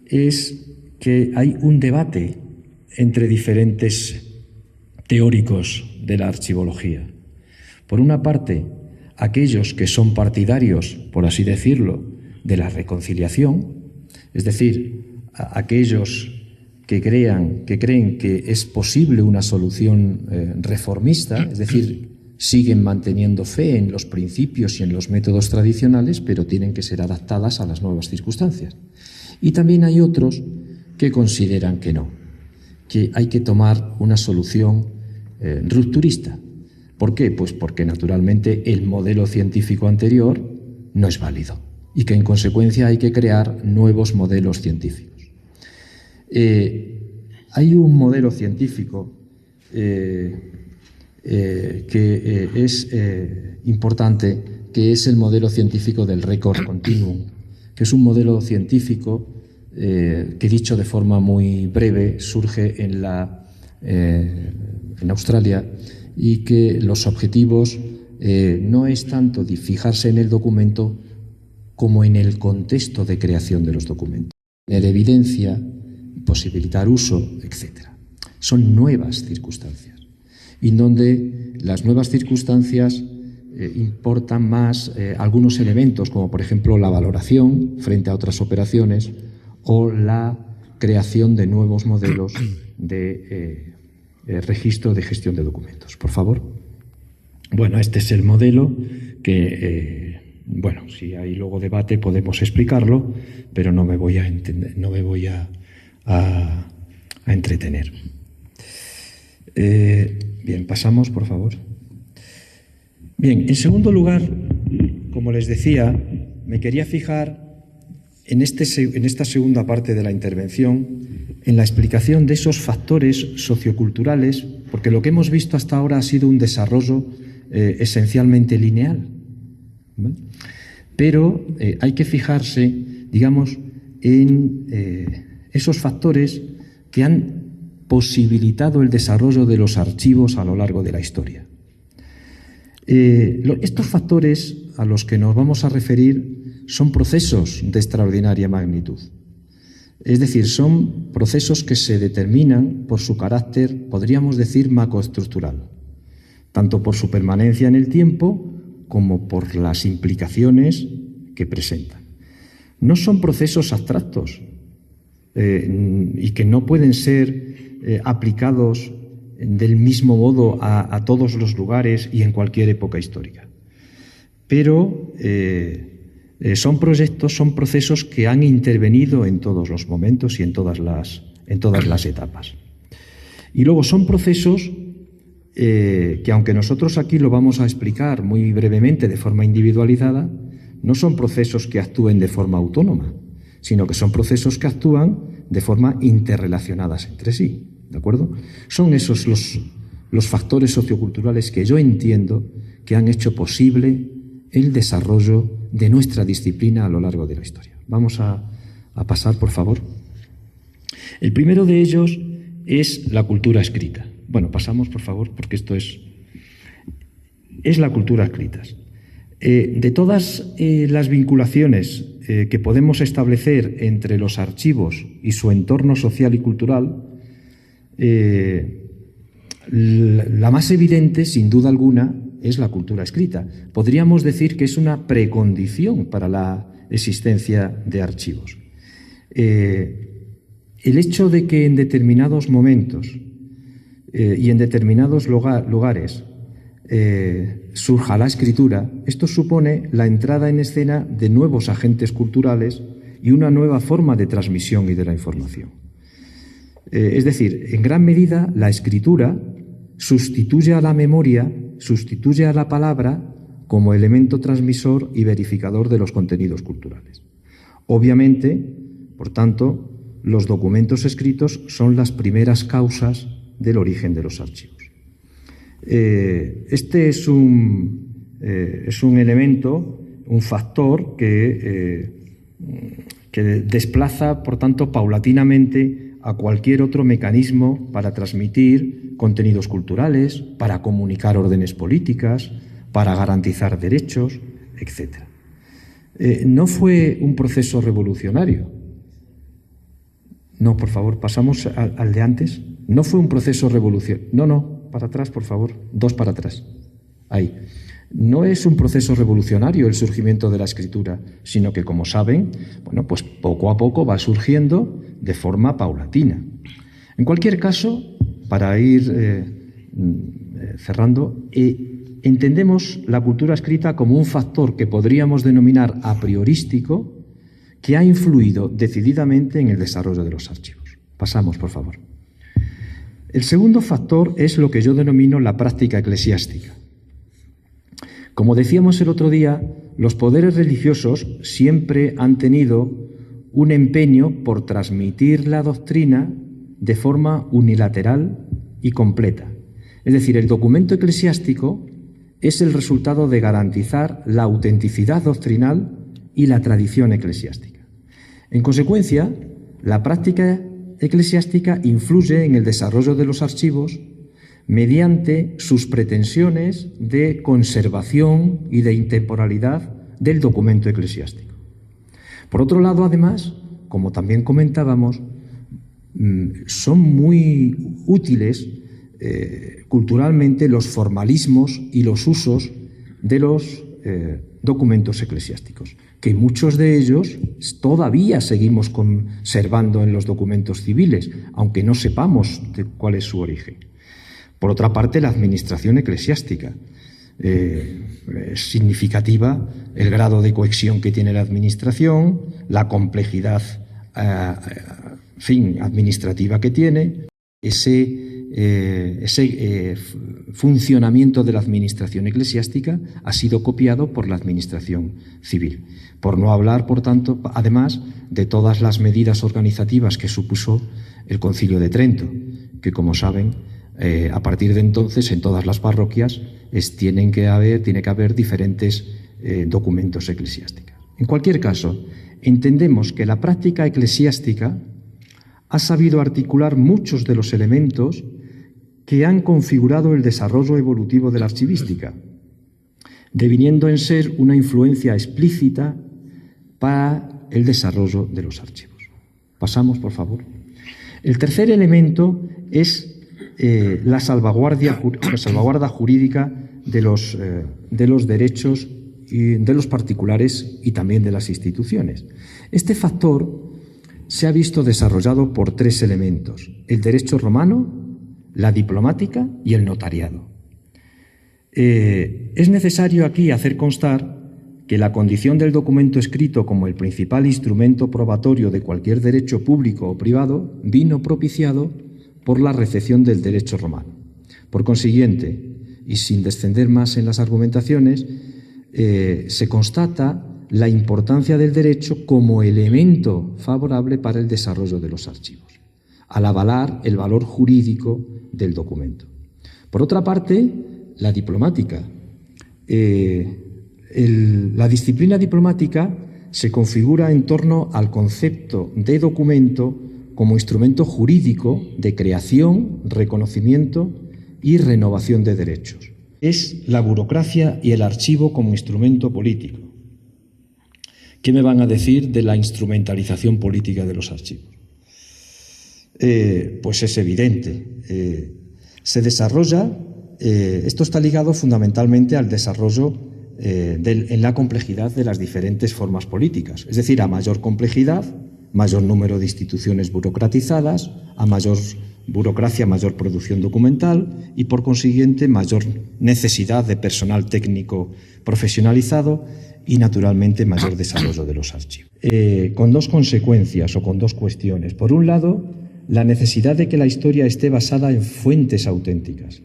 es que hay un debate entre diferentes teóricos de la archivología. Por una parte, aquellos que son partidarios, por así decirlo, de la reconciliación, es decir, aquellos que creen que es posible una solución reformista, es decir, siguen manteniendo fe en los principios y en los métodos tradicionales, pero tienen que ser adaptadas a las nuevas circunstancias. Y también hay otros que consideran que no, que hay que tomar una solución rupturista. ¿Por qué? Pues porque naturalmente el modelo científico anterior no es válido y que en consecuencia hay que crear nuevos modelos científicos. Hay un modelo científico que es importante, que es el modelo científico del record continuum, que es un modelo científico que, dicho de forma muy breve, surge en Australia, y que los objetivos no es tanto de fijarse en el documento como en el contexto de creación de los documentos, tener evidencia, posibilitar uso, etc. Son nuevas circunstancias, y en donde las nuevas circunstancias importan más algunos elementos, como por ejemplo la valoración frente a otras operaciones o la creación de nuevos modelos de registro de gestión de documentos. Por favor. Bueno, este es el modelo que, bueno, si hay luego debate podemos explicarlo, pero no me voy a entretener. Bien, pasamos, por favor. Bien, en segundo lugar, como les decía, me quería fijar en esta segunda parte de la intervención, en la explicación de esos factores socioculturales, porque lo que hemos visto hasta ahora ha sido un desarrollo esencialmente lineal, ¿vale? Pero hay que fijarse, digamos, en esos factores que han posibilitado el desarrollo de los archivos a lo largo de la historia. Estos factores a los que nos vamos a referir son procesos de extraordinaria magnitud. Es decir, son procesos que se determinan por su carácter, podríamos decir, macroestructural, tanto por su permanencia en el tiempo como por las implicaciones que presentan. No son procesos abstractos y que no pueden ser aplicados del mismo modo a todos los lugares y en cualquier época histórica. Pero son procesos que han intervenido en todos los momentos y en todas las etapas. Y luego son procesos que, aunque nosotros aquí lo vamos a explicar muy brevemente de forma individualizada, no son procesos que actúen de forma autónoma, sino que son procesos que actúan de forma interrelacionadas entre sí. ¿De acuerdo? Son esos los factores socioculturales que yo entiendo que han hecho posible el desarrollo de nuestra disciplina a lo largo de la historia. Vamos a pasar, por favor. El primero de ellos es la cultura escrita. Bueno, pasamos, por favor, porque esto es la cultura escrita. De todas las vinculaciones que podemos establecer entre los archivos y su entorno social y cultural, la más evidente, sin duda alguna, es la cultura escrita. Podríamos decir que es una precondición para la existencia de archivos. El hecho de que en determinados momentos y en determinados lugares surja la escritura, esto supone la entrada en escena de nuevos agentes culturales y una nueva forma de transmisión y de la información. Es decir, en gran medida la escritura sustituye a la memoria, sustituye a la palabra como elemento transmisor y verificador de los contenidos culturales. Obviamente, por tanto, los documentos escritos son las primeras causas del origen de los archivos. Este es un elemento, un factor que desplaza, por tanto, paulatinamente a cualquier otro mecanismo para transmitir contenidos culturales, para comunicar órdenes políticas, para garantizar derechos, etc. No fue un proceso revolucionario. No, por favor, pasamos al de antes. No fue un proceso revolucionario. No, para atrás, por favor. 2 para atrás. Ahí. No es un proceso revolucionario el surgimiento de la escritura, sino que, como saben, bueno, pues poco a poco va surgiendo de forma paulatina. En cualquier caso, para ir cerrando, entendemos la cultura escrita como un factor que podríamos denominar a priorístico, que ha influido decididamente en el desarrollo de los archivos. Pasamos, por favor. El segundo factor es lo que yo denomino la práctica eclesiástica. Como decíamos el otro día, los poderes religiosos siempre han tenido un empeño por transmitir la doctrina de forma unilateral y completa. Es decir, el documento eclesiástico es el resultado de garantizar la autenticidad doctrinal y la tradición eclesiástica. En consecuencia, la práctica eclesiástica influye en el desarrollo de los archivos mediante sus pretensiones de conservación y de intemporalidad del documento eclesiástico. Por otro lado, además, como también comentábamos, son muy útiles culturalmente los formalismos y los usos de los documentos eclesiásticos, que muchos de ellos todavía seguimos conservando en los documentos civiles, aunque no sepamos cuál es su origen. Por otra parte, la administración eclesiástica. Es significativa el grado de cohesión que tiene la administración, la complejidad administrativa que tiene, ese funcionamiento de la administración eclesiástica ha sido copiado por la administración civil. Por no hablar, por tanto, además de todas las medidas organizativas que supuso el Concilio de Trento, que, como saben, a partir de entonces en todas las parroquias tiene que haber diferentes documentos eclesiásticos. En cualquier caso, entendemos que la práctica eclesiástica ha sabido articular muchos de los elementos que han configurado el desarrollo evolutivo de la archivística, deviniendo en ser una influencia explícita para el desarrollo de los archivos. Pasamos, por favor. El tercer elemento es la salvaguarda jurídica de los derechos de los particulares y también de las instituciones. Este factor se ha visto desarrollado por tres elementos: el derecho romano, la diplomática y el notariado. Es necesario aquí hacer constar que la condición del documento escrito como el principal instrumento probatorio de cualquier derecho público o privado vino propiciado por la recepción del derecho romano. Por consiguiente, y sin descender más en las argumentaciones, se constata la importancia del derecho como elemento favorable para el desarrollo de los archivos, al avalar el valor jurídico del documento. Por otra parte, la diplomática. La disciplina diplomática se configura en torno al concepto de documento como instrumento jurídico de creación, reconocimiento y renovación de derechos. Es la burocracia y el archivo como instrumento político. ¿Qué me van a decir de la instrumentalización política de los archivos? Pues es evidente. Se desarrolla, esto está ligado fundamentalmente al desarrollo en la complejidad de las diferentes formas políticas. Es decir, a mayor complejidad, mayor número de instituciones burocratizadas, a mayor burocracia, mayor producción documental y, por consiguiente, mayor necesidad de personal técnico profesionalizado y, naturalmente, mayor desarrollo de los archivos. Con dos consecuencias o con dos cuestiones. Por un lado, la necesidad de que la historia esté basada en fuentes auténticas.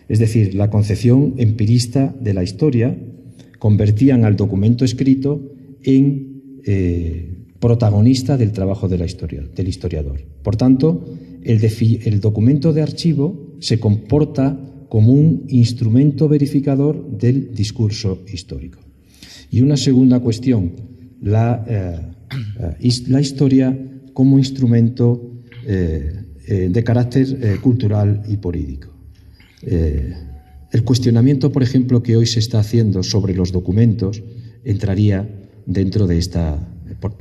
Es decir, la concepción empirista de la historia convertían al documento escrito en protagonista del trabajo del historiador. Por tanto, el documento de archivo se comporta como un instrumento verificador del discurso histórico. Y una segunda cuestión, la historia como instrumento de carácter cultural y político. El cuestionamiento, por ejemplo, que hoy se está haciendo sobre los documentos entraría dentro de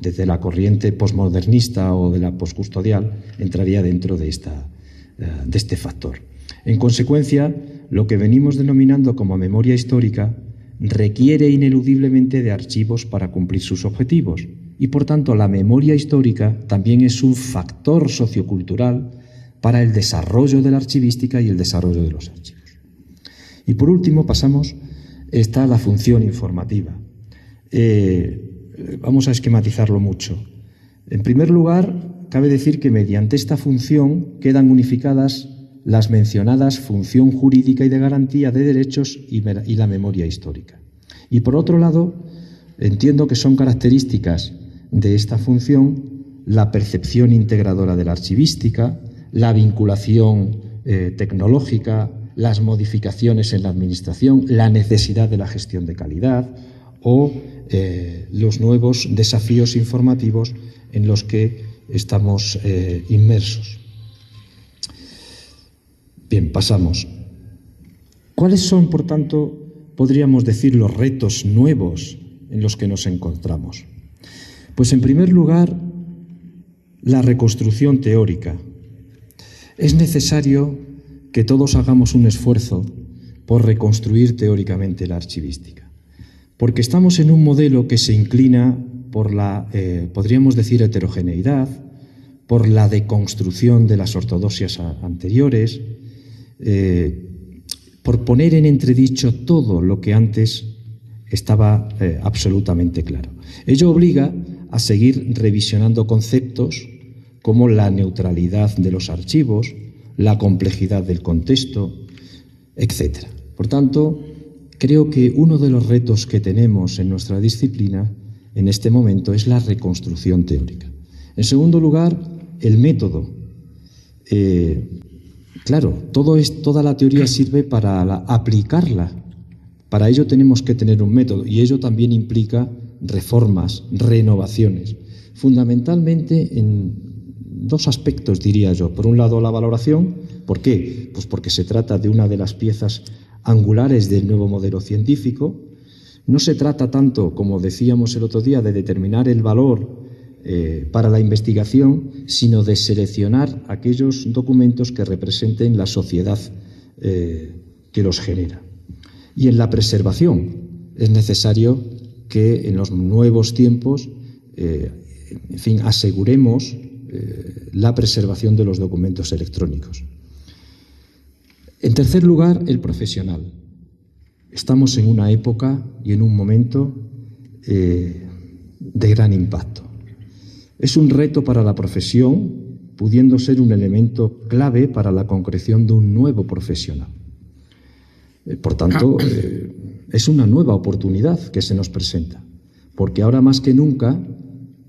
desde la corriente posmodernista o de la poscustodial, entraría dentro de este factor. En consecuencia, lo que venimos denominando como memoria histórica requiere ineludiblemente de archivos para cumplir sus objetivos y, por tanto, la memoria histórica también es un factor sociocultural para el desarrollo de la archivística y el desarrollo de los archivos. Y por último está la función informativa. Vamos a esquematizarlo mucho. En primer lugar, cabe decir que mediante esta función quedan unificadas las mencionadas función jurídica y de garantía de derechos y la memoria histórica. Y por otro lado, entiendo que son características de esta función la percepción integradora de la archivística, la vinculación tecnológica, las modificaciones en la administración, la necesidad de la gestión de calidad o los nuevos desafíos informativos en los que estamos inmersos. Bien, pasamos. ¿Cuáles son, por tanto, podríamos decir, los retos nuevos en los que nos encontramos? Pues, en primer lugar, la reconstrucción teórica. Es necesario que todos hagamos un esfuerzo por reconstruir teóricamente la archivística. porque estamos en un modelo que se inclina por la, podríamos decir, heterogeneidad, por la deconstrucción de las ortodoxias anteriores, por poner en entredicho todo lo que antes estaba absolutamente claro. Ello obliga a seguir revisionando conceptos como la neutralidad de los archivos, la complejidad del contexto, etc. Por tanto, creo que uno de los retos que tenemos en nuestra disciplina en este momento es la reconstrucción teórica. En segundo lugar, el método. Claro, toda la teoría sirve para aplicarla. Para ello tenemos que tener un método y ello también implica reformas, renovaciones, fundamentalmente en dos aspectos, diría yo. Por un lado, la valoración. ¿Por qué? Pues porque se trata de una de las piezas angulares del nuevo modelo científico. No se trata tanto, como decíamos el otro día, de determinar el valor para la investigación, sino de seleccionar aquellos documentos que representen la sociedad que los genera. Y en la preservación es necesario que en los nuevos tiempos, en fin, aseguremos la preservación de los documentos electrónicos. En tercer lugar, el profesional. Estamos en una época y en un momento de gran impacto. Es un reto para la profesión, pudiendo ser un elemento clave para la concreción de un nuevo profesional. Por tanto, es una nueva oportunidad que se nos presenta, porque ahora más que nunca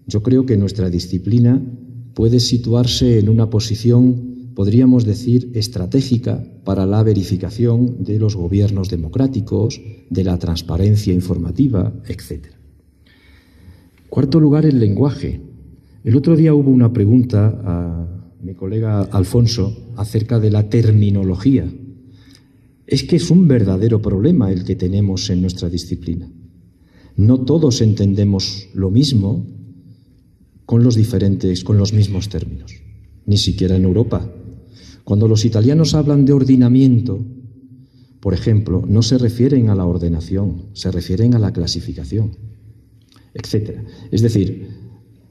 yo creo que nuestra disciplina puede situarse en una posición, podríamos decir, estratégica para la verificación de los gobiernos democráticos, de la transparencia informativa, etc. Cuarto lugar, el lenguaje. El otro día hubo una pregunta a mi colega Alfonso acerca de la terminología. Es que es un verdadero problema el que tenemos en nuestra disciplina. No todos entendemos lo mismo con los mismos términos, ni siquiera en Europa. Cuando los italianos hablan de ordinamiento, por ejemplo, no se refieren a la ordenación, se refieren a la clasificación, etc. Es decir,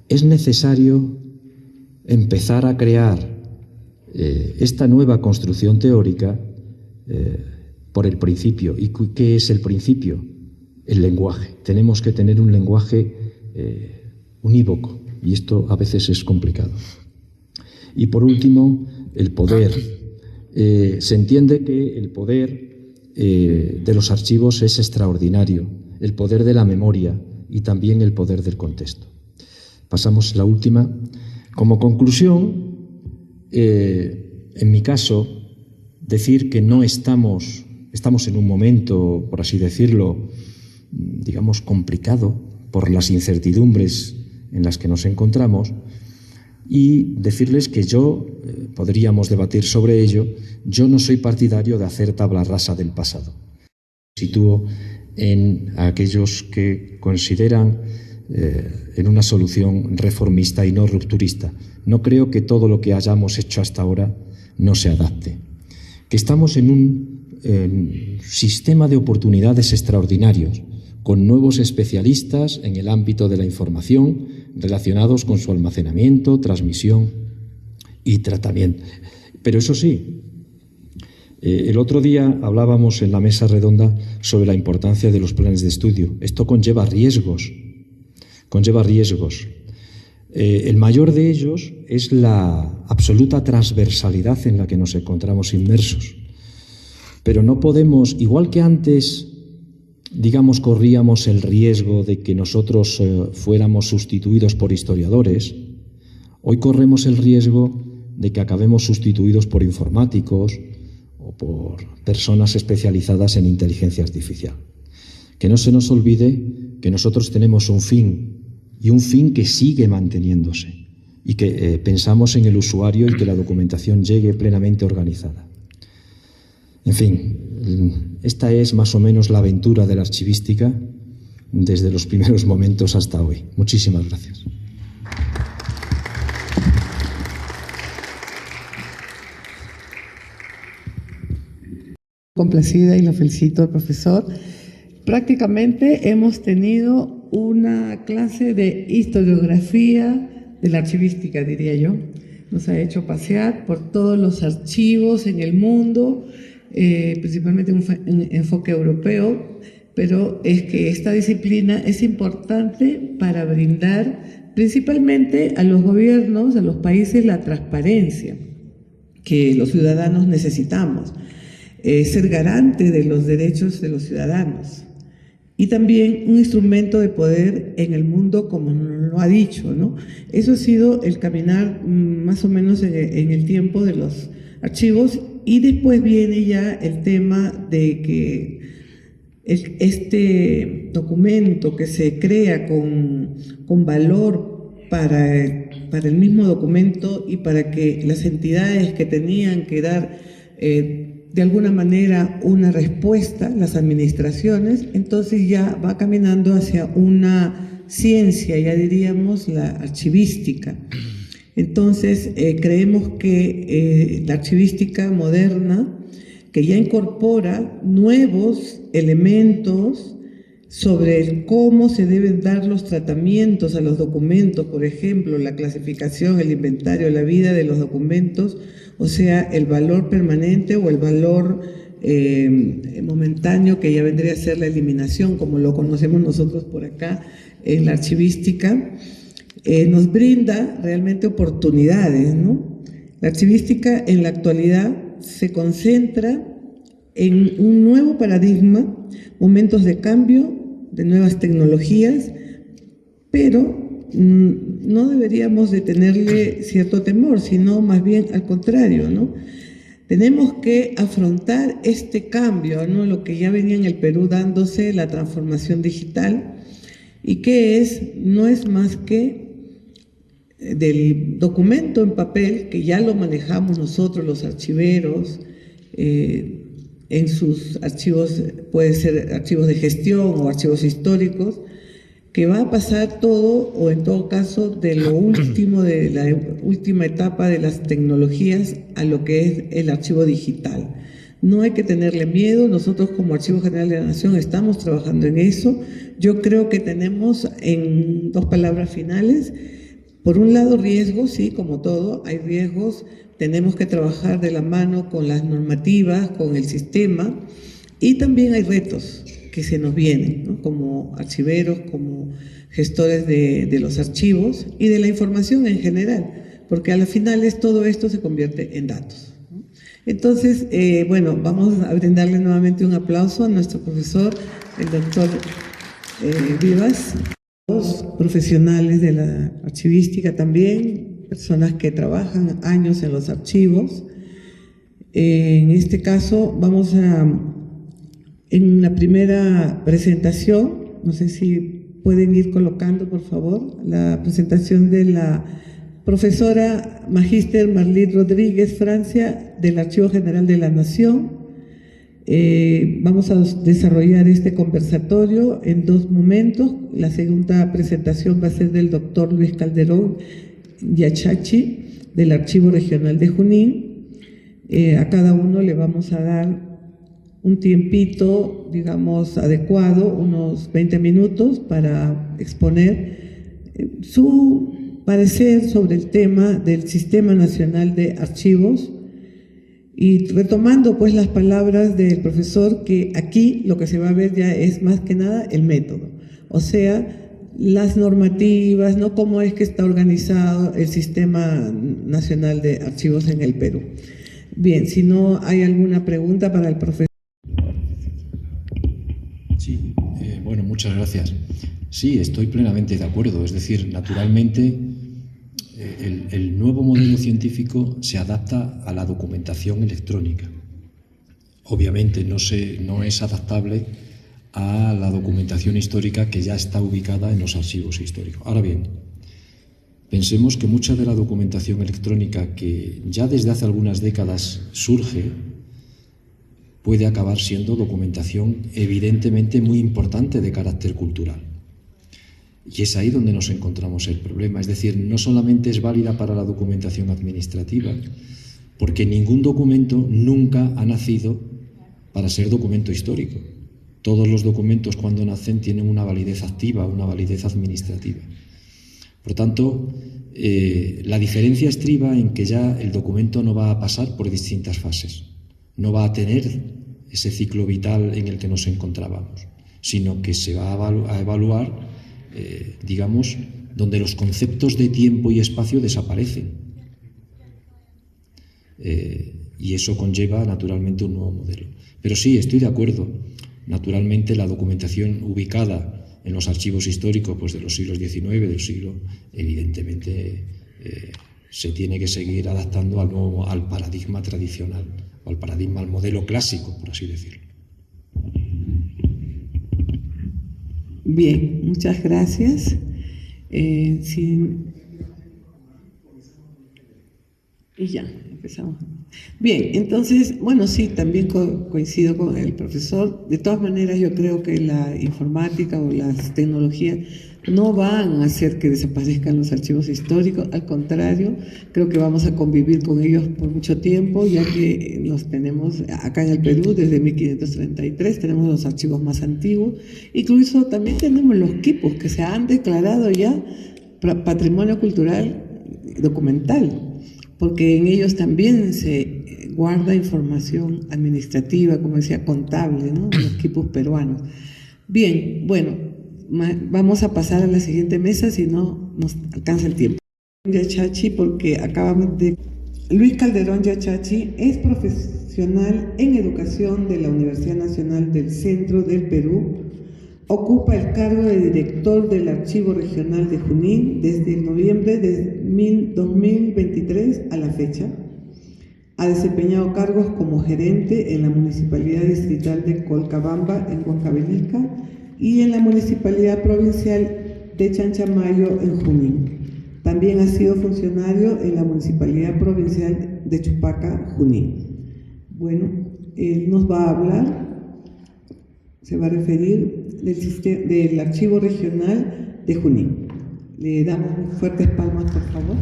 es necesario empezar a crear esta nueva construcción teórica por el principio. ¿Y qué es el principio? El lenguaje. Tenemos que tener un lenguaje unívoco y esto a veces es complicado. Y por último, el poder. Se entiende que el poder de los archivos es extraordinario, el poder de la memoria y también el poder del contexto. Pasamos a la última. Como conclusión, en mi caso, decir que no estamos en un momento, por así decirlo, digamos, complicado por las incertidumbres en las que nos encontramos, y decirles que podríamos debatir sobre ello, yo no soy partidario de hacer tabla rasa del pasado. Me sitúo en aquellos que consideran en una solución reformista y no rupturista. No creo que todo lo que hayamos hecho hasta ahora no se adapte. Que estamos en un sistema de oportunidades extraordinarios, con nuevos especialistas en el ámbito de la información relacionados con su almacenamiento, transmisión y tratamiento. Pero eso sí, el otro día hablábamos en la mesa redonda sobre la importancia de los planes de estudio. Esto conlleva riesgos. El mayor de ellos es la absoluta transversalidad en la que nos encontramos inmersos. Pero no podemos, igual que antes, digamos, corríamos el riesgo de que nosotros fuéramos sustituidos por historiadores, hoy corremos el riesgo de que acabemos sustituidos por informáticos o por personas especializadas en inteligencia artificial. Que no se nos olvide que nosotros tenemos un fin, y un fin que sigue manteniéndose, y que pensamos en el usuario y que la documentación llegue plenamente organizada. En fin, esta es más o menos la aventura de la archivística desde los primeros momentos hasta hoy. Muchísimas gracias. Complacida y lo felicito al profesor. prácticamente hemos tenido una clase de historiografía de la archivística, diría yo. Nos ha hecho pasear por todos los archivos en el mundo, principalmente un enfoque europeo, pero es que esta disciplina es importante para brindar principalmente a los gobiernos, a los países, la transparencia que los ciudadanos necesitamos, ser garante de los derechos de los ciudadanos y también un instrumento de poder en el mundo, como nos lo ha dicho, ¿no? Eso ha sido el caminar más o menos en el tiempo de los archivos, y después viene ya el tema de que este documento que se crea con valor para el mismo documento y para que las entidades que tenían que dar de alguna manera una respuesta, las administraciones, entonces ya va caminando hacia una ciencia, ya diríamos la archivística. Entonces creemos que la archivística moderna, que ya incorpora nuevos elementos sobre cómo se deben dar los tratamientos a los documentos, por ejemplo, la clasificación, el inventario, la vida de los documentos, o sea, el valor permanente o el valor momentáneo, que ya vendría a ser la eliminación, como lo conocemos nosotros por acá en la archivística, nos brinda realmente oportunidades, ¿no? La archivística en la actualidad se concentra en un nuevo paradigma, momentos de cambio, de nuevas tecnologías, pero no deberíamos de tenerle cierto temor, sino más bien al contrario, ¿no? Tenemos que afrontar este cambio, ¿no? Lo que ya venía en el Perú dándose, la transformación digital, y que no es más que del documento en papel, que ya lo manejamos nosotros los archiveros, en sus archivos, puede ser archivos de gestión o archivos históricos, que va a pasar todo, o en todo caso, de lo último, de la última etapa de las tecnologías a lo que es el archivo digital. No hay que tenerle miedo, nosotros como Archivo General de la Nación estamos trabajando en eso. Yo creo que tenemos, en dos palabras finales, por un lado riesgos, sí, como todo, hay riesgos, tenemos que trabajar de la mano con las normativas, con el sistema, y también hay retos que se nos vienen, ¿no? Como archiveros, como gestores de los archivos y de la información en general, porque a las finales todo esto se convierte en datos, ¿no? Entonces, bueno, vamos a brindarle nuevamente un aplauso a nuestro profesor, el doctor Vivas, los profesionales de la archivística también, personas que trabajan años en los archivos. En este caso vamos en la primera presentación, no sé si pueden ir colocando por favor, la presentación de la profesora Magíster Marlene Rodríguez Francia del Archivo General de la Nación. Vamos a desarrollar este conversatorio en dos momentos. La segunda presentación va a ser del doctor Luis Calderón Yachachi del Archivo Regional de Junín. A cada uno le vamos a dar un tiempito, digamos, adecuado, unos 20 minutos para exponer su parecer sobre el tema del Sistema Nacional de Archivos, y retomando pues las palabras del profesor, que aquí lo que se va a ver ya es más que nada el método, o sea, las normativas, ¿no? Cómo es que está organizado el Sistema Nacional de Archivos en el Perú. Bien, si no hay alguna pregunta para el profesor. Sí, bueno, muchas gracias. Sí, estoy plenamente de acuerdo. Es decir, naturalmente, el nuevo modelo científico se adapta a la documentación electrónica. Obviamente no es adaptable a la documentación histórica que ya está ubicada en los archivos históricos. Ahora bien, pensemos que mucha de la documentación electrónica que ya desde hace algunas décadas surge puede acabar siendo documentación evidentemente muy importante de carácter cultural. Y es ahí donde nos encontramos el problema. Es decir, no solamente es válida para la documentación administrativa, porque ningún documento nunca ha nacido para ser documento histórico. Todos los documentos cuando nacen tienen una validez activa, una validez administrativa. Por tanto, la diferencia estriba en que ya el documento no va a pasar por distintas fases, no va a tener ese ciclo vital en el que nos encontrábamos, sino que se va a evaluar, digamos, donde los conceptos de tiempo y espacio desaparecen. Y eso conlleva, naturalmente, un nuevo modelo. Pero sí, estoy de acuerdo. Naturalmente, la documentación ubicada en los archivos históricos pues, de los siglos XIX, del siglo, evidentemente, se tiene que seguir adaptando al paradigma tradicional, o al paradigma, al modelo clásico, por así decirlo. Bien, muchas gracias. Y ya, empezamos. Bien, entonces, bueno, sí, también coincido con el profesor. De todas maneras, yo creo que la informática o las tecnologías no van a hacer que desaparezcan los archivos históricos. Al contrario, creo que vamos a convivir con ellos por mucho tiempo, ya que los tenemos acá en el Perú desde 1533, tenemos los archivos más antiguos. Incluso también tenemos los quipus que se han declarado ya patrimonio cultural documental, porque en ellos también se guarda información administrativa, como decía, contable, ¿no? Los quipus peruanos. Bien, bueno, vamos a pasar a la siguiente mesa, si no nos alcanza el tiempo. Yachachi, porque acabamos de... Luis Calderón Yachachi es profesional en educación de la Universidad Nacional del Centro del Perú. Ocupa el cargo de director del Archivo Regional de Junín desde noviembre de 2023 a la fecha. Ha desempeñado cargos como gerente en la Municipalidad Distrital de Colcabamba, en Huancavelica, y en la Municipalidad Provincial de Chanchamayo, en Junín. También ha sido funcionario en la Municipalidad Provincial de Chupaca, Junín. Bueno, él nos va a hablar, se va a referir del Archivo Regional de Junín. Le damos fuertes palmas, por favor.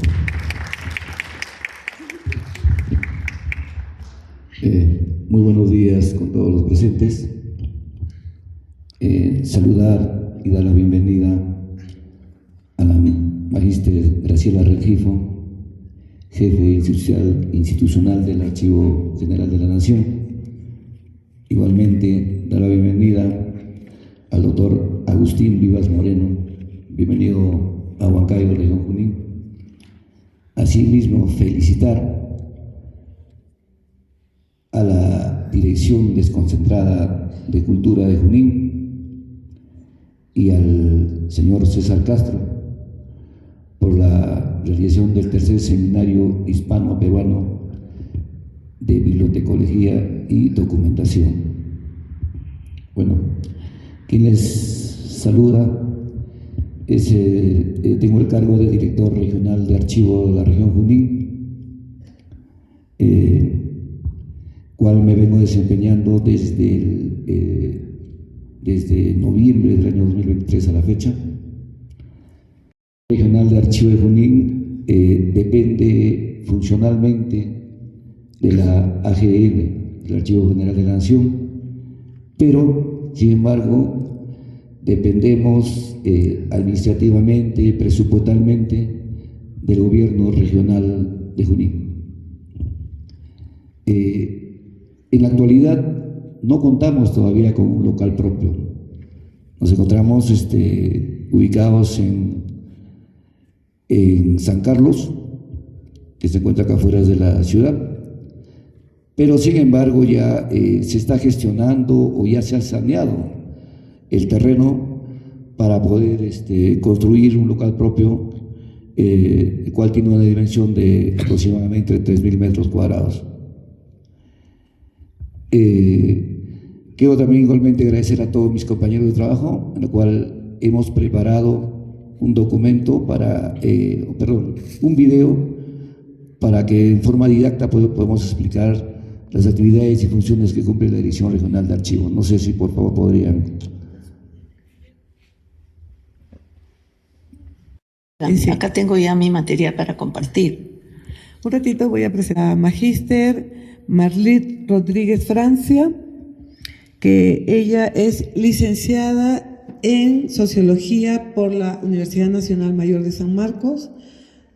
Muy buenos días con todos los presentes. Saludar y dar la bienvenida a la magíster Graciela Rengifo, jefe institucional del Archivo General de la Nación. Igualmente, dar la bienvenida al doctor Agustín Vivas Moreno, bienvenido a Huancayo, región Junín. Asimismo, felicitar a la Dirección Desconcentrada de Cultura de Junín y al señor César Castro por la realización del tercer seminario hispano-peruano de bibliotecología y documentación. Bueno, quien les saluda es, tengo el cargo de director regional de archivo de la región Junín, cual me vengo desempeñando desde noviembre del año 2023 a la fecha. El regional de archivo de Junín depende funcionalmente de la AGN, del Archivo General de la Nación, pero sin embargo dependemos administrativamente, presupuestalmente del gobierno regional de Junín. En la actualidad no contamos todavía con un local propio. Nos encontramos ubicados en San Carlos, que se encuentra acá afuera de la ciudad, pero sin embargo ya se está gestionando o ya se ha saneado el terreno para poder construir un local propio, el cual tiene una dimensión de aproximadamente 3.000 metros cuadrados. Quiero también igualmente agradecer a todos mis compañeros de trabajo, en lo cual hemos preparado un documento un video para que en forma didacta podamos explicar las actividades y funciones que cumple la Dirección Regional de Archivo. No sé si por favor podrían. Acá tengo ya mi material para compartir. Un ratito voy a presentar a Magíster Marlit Rodríguez Francia. que ella es licenciada en Sociología por la Universidad Nacional Mayor de San Marcos,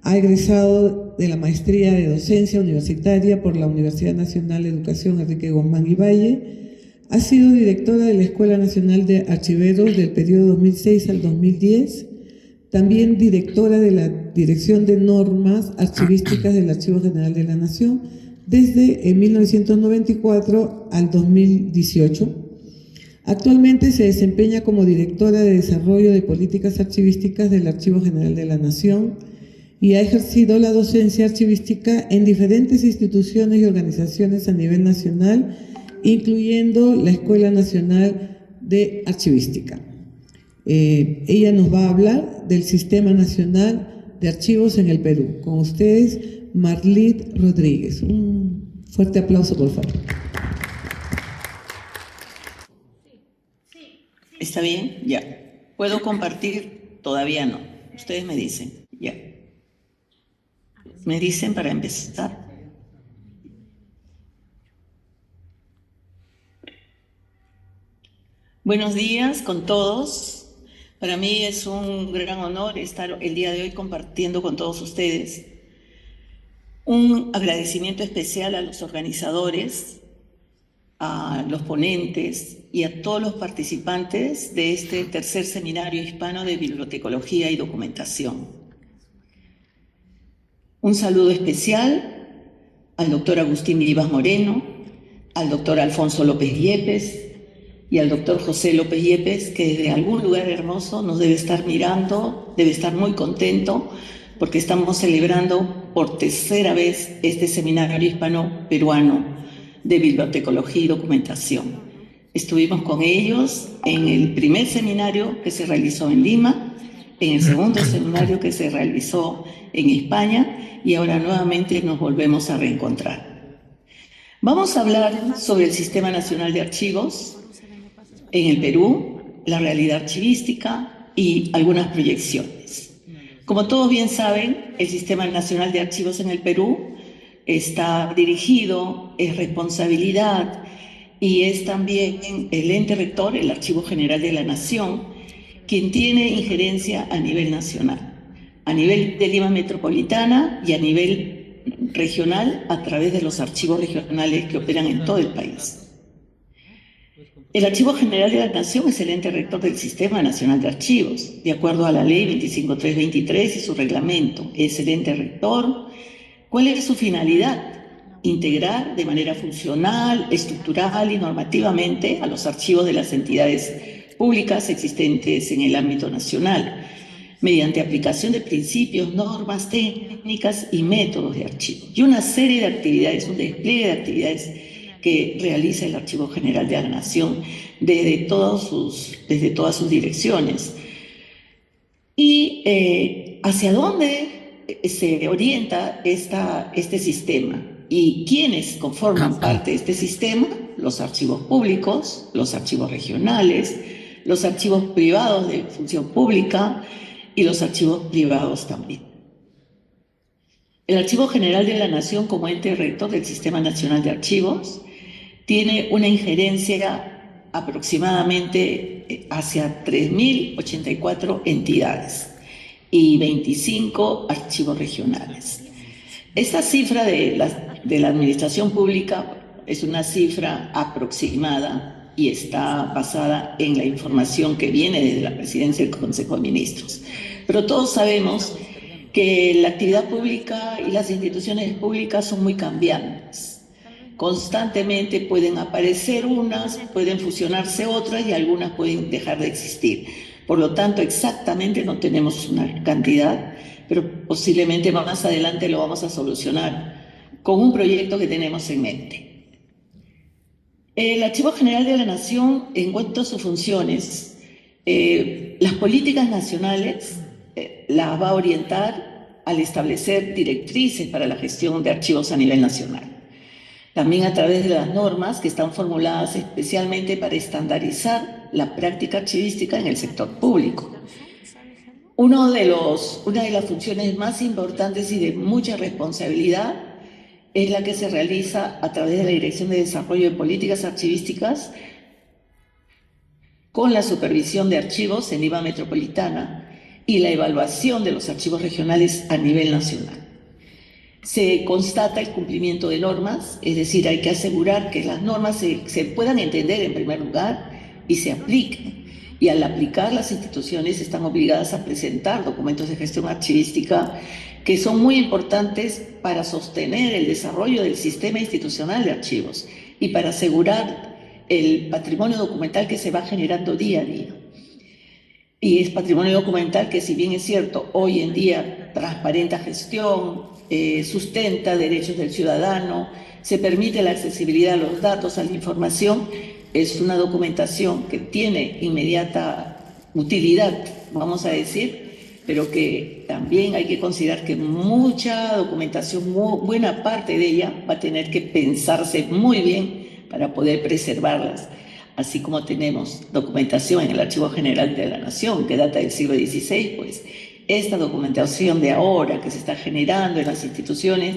ha egresado de la Maestría de Docencia Universitaria por la Universidad Nacional de Educación Enrique Guzmán y Valle, ha sido directora de la Escuela Nacional de Archiveros del periodo 2006 al 2010, también directora de la Dirección de Normas Archivísticas del Archivo General de la Nación desde 1994 al 2018. Actualmente se desempeña como directora de Desarrollo de Políticas Archivísticas del Archivo General de la Nación y ha ejercido la docencia archivística en diferentes instituciones y organizaciones a nivel nacional, incluyendo la Escuela Nacional de Archivística. Ella nos va a hablar del Sistema Nacional de Archivos en el Perú. Con ustedes, Marlit Rodríguez. Un fuerte aplauso, por favor. ¿Está bien? Ya. ¿Puedo compartir? Todavía no. Ustedes me dicen. Ya. Me dicen para empezar. Buenos días con todos. Para mí es un gran honor estar el día de hoy compartiendo con todos ustedes. Un agradecimiento especial a los organizadores, a los ponentes y a todos los participantes de este tercer seminario hispano de bibliotecología y documentación. Un saludo especial al doctor Agustín Vivas Moreno, al doctor Alfonso López Yepes y al doctor José López Yepes, que desde algún lugar hermoso nos debe estar mirando, debe estar muy contento, porque estamos celebrando por tercera vez este seminario hispano-peruano de bibliotecología y documentación. Estuvimos con ellos en el primer seminario que se realizó en Lima, en el segundo seminario que se realizó en España y ahora nuevamente nos volvemos a reencontrar. Vamos a hablar sobre el Sistema Nacional de Archivos en el Perú, la realidad archivística y algunas proyecciones. Como todos bien saben, el Sistema Nacional de Archivos en el Perú está dirigido, es responsabilidad y es también el ente rector, el Archivo General de la Nación, quien tiene injerencia a nivel nacional, a nivel de Lima Metropolitana y a nivel regional a través de los archivos regionales que operan en todo el país. El Archivo General de la Nación es el ente rector del Sistema Nacional de Archivos, de acuerdo a la Ley 25323 y su reglamento. Es el ente rector. ¿Cuál es su finalidad? Integrar de manera funcional, estructural y normativamente a los archivos de las entidades públicas existentes en el ámbito nacional, mediante aplicación de principios, normas, técnicas y métodos de archivo. Y una serie de actividades, un despliegue de actividades que realiza el Archivo General de la Nación desde todas sus direcciones. Y hacia dónde se orienta este sistema y quiénes conforman parte de este sistema: los archivos públicos, los archivos regionales, los archivos privados de función pública y los archivos privados también. El Archivo General de la Nación, como ente rector del Sistema Nacional de Archivos, tiene una injerencia aproximadamente hacia 3.084 entidades y 25 archivos regionales. Esta cifra de la administración pública es una cifra aproximada y está basada en la información que viene desde la Presidencia del Consejo de Ministros. Pero todos sabemos que la actividad pública y las instituciones públicas son muy cambiantes. Constantemente pueden aparecer unas, pueden fusionarse otras y algunas pueden dejar de existir. Por lo tanto, exactamente no tenemos una cantidad, pero posiblemente más adelante lo vamos a solucionar con un proyecto que tenemos en mente. El Archivo General de la Nación, en cuanto a sus funciones, las políticas nacionales las va a orientar al establecer directrices para la gestión de archivos a nivel nacional. También a través de las normas que están formuladas especialmente para estandarizar la práctica archivística en el sector público. Una de las funciones más importantes y de mucha responsabilidad es la que se realiza a través de la Dirección de Desarrollo de Políticas Archivísticas con la supervisión de archivos en Lima Metropolitana y la evaluación de los archivos regionales a nivel nacional. Se constata el cumplimiento de normas, es decir, hay que asegurar que las normas se puedan entender en primer lugar y se apliquen. Y al aplicar, las instituciones están obligadas a presentar documentos de gestión archivística que son muy importantes para sostener el desarrollo del sistema institucional de archivos y para asegurar el patrimonio documental que se va generando día a día. Y es patrimonio documental que, si bien es cierto, hoy en día transparenta gestión, sustenta derechos del ciudadano, se permite la accesibilidad a los datos, a la información, es una documentación que tiene inmediata utilidad, vamos a decir, pero que también hay que considerar que mucha documentación, buena parte de ella, va a tener que pensarse muy bien para poder preservarlas, así como tenemos documentación en el Archivo General de la Nación, que data del siglo XVI, pues esta documentación de ahora que se está generando en las instituciones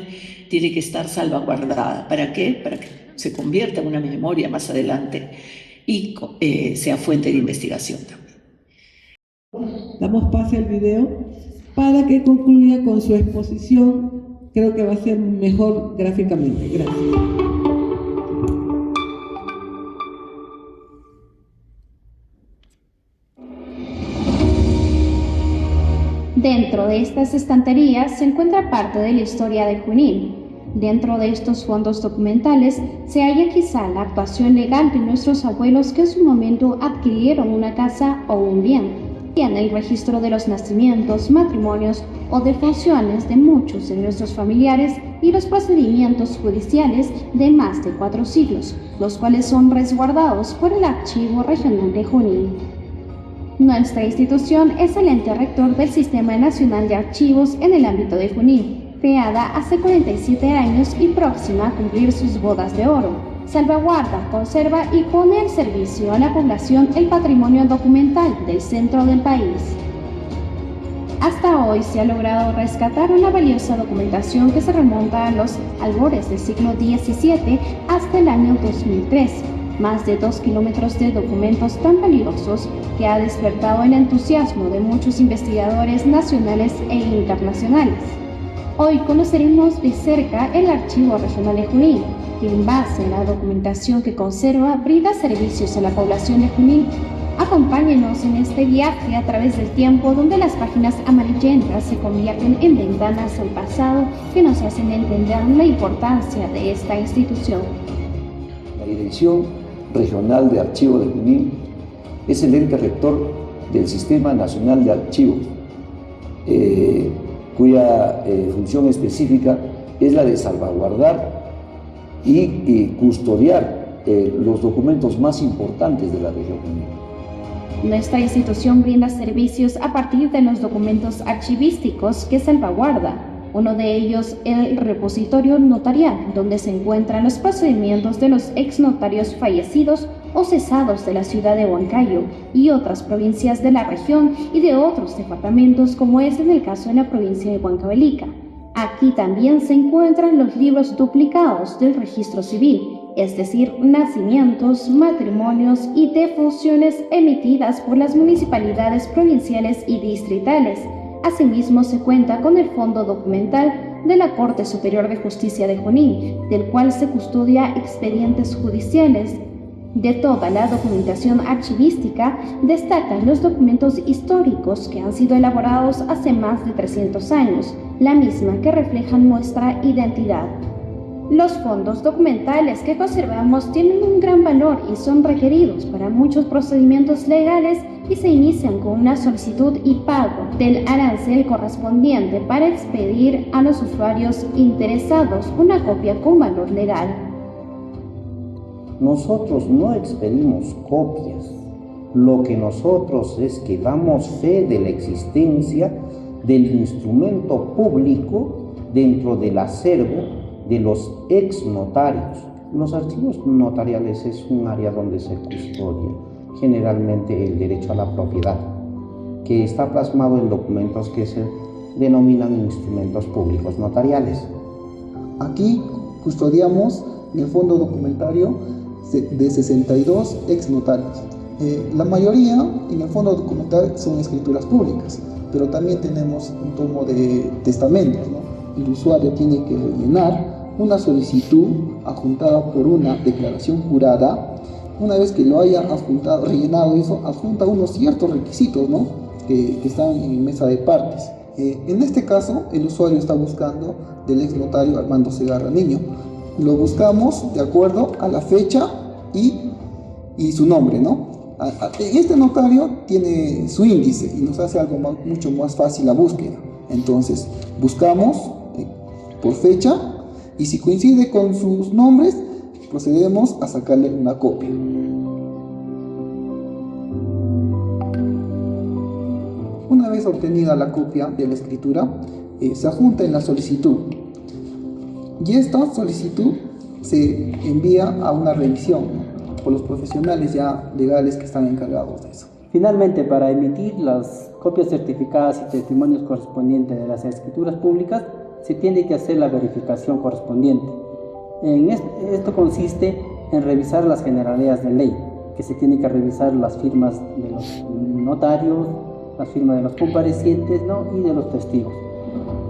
tiene que estar salvaguardada. ¿Para qué? Para que se convierta en una memoria más adelante y sea fuente de investigación también. Damos pase al video para que concluya con su exposición. Creo que va a ser mejor gráficamente. Gracias. Dentro de estas estanterías se encuentra parte de la historia de Junín. Dentro de estos fondos documentales se halla quizá la actuación legal de nuestros abuelos que en su momento adquirieron una casa o un bien. Tiene el registro de los nacimientos, matrimonios o defunciones de muchos de nuestros familiares y los procedimientos judiciales de más de 4 siglos, los cuales son resguardados por el Archivo Regional de Junín. Nuestra institución es el ente rector del Sistema Nacional de Archivos en el ámbito de Junín, creada hace 47 años y próxima a cumplir sus bodas de oro. Salvaguarda, conserva y pone al servicio a la población el patrimonio documental del centro del país. Hasta hoy se ha logrado rescatar una valiosa documentación que se remonta a los albores del siglo XVII hasta el año 2003. Más de 2 kilómetros de documentos tan valiosos que ha despertado el entusiasmo de muchos investigadores nacionales e internacionales. Hoy conoceremos de cerca el Archivo Regional de Junín, que en base a la documentación que conserva brinda servicios a la población de Junín. Acompáñenos en este viaje a través del tiempo, donde las páginas amarillentas se convierten en ventanas al pasado que nos hacen entender la importancia de esta institución. La Dirección Regional de Archivo de Junín es el ente rector del Sistema Nacional de Archivos, cuya función específica es la de salvaguardar y custodiar los documentos más importantes de la región Junín. Nuestra institución brinda servicios a partir de los documentos archivísticos que salvaguarda. Uno de ellos, el repositorio notarial, donde se encuentran los procedimientos de los exnotarios fallecidos o cesados de la ciudad de Huancayo y otras provincias de la región y de otros departamentos, como es en el caso de la provincia de Huancavelica. Aquí también se encuentran los libros duplicados del registro civil, es decir, nacimientos, matrimonios y defunciones emitidas por las municipalidades provinciales y distritales. Asimismo, se cuenta con el Fondo Documental de la Corte Superior de Justicia de Junín, del cual se custodia expedientes judiciales. De toda la documentación archivística, destacan los documentos históricos que han sido elaborados hace más de 300 años, la misma que reflejan nuestra identidad. Los fondos documentales que conservamos tienen un gran valor y son requeridos para muchos procedimientos legales y se inician con una solicitud y pago del arancel correspondiente para expedir a los usuarios interesados una copia con valor legal. Nosotros no expedimos copias, lo que nosotros es que damos fe de la existencia del instrumento público dentro del acervo de los exnotarios. Los archivos notariales es un área donde se custodia generalmente el derecho a la propiedad, que está plasmado en documentos que se denominan instrumentos públicos notariales. Aquí custodiamos en el fondo documentario de 62 exnotarios. La mayoría, en el fondo documental, son escrituras públicas, pero también tenemos un tomo de testamentos, ¿no? El usuario tiene que rellenar una solicitud adjuntada por una declaración jurada. Una vez que lo haya rellenado eso, adjunta unos ciertos requisitos, ¿no? que están en mesa de partes. En este caso, el usuario está buscando del ex notario Armando Segarra Niño. Lo buscamos de acuerdo a la fecha y su nombre, ¿no? Este notario tiene su índice y nos hace algo mucho más fácil la búsqueda. Entonces, buscamos por fecha y si coincide con sus nombres, procedemos a sacarle una copia. Una vez obtenida la copia de la escritura, se adjunta en la solicitud y esta solicitud se envía a una revisión, ¿no? por los profesionales ya legales que están encargados de eso. Finalmente, para emitir las copias certificadas y testimonios correspondientes de las escrituras públicas, se tiene que hacer la verificación correspondiente. Esto consiste en revisar las generalidades de ley, que se tiene que revisar las firmas de los notarios, las firmas de los comparecientes, ¿no? y de los testigos.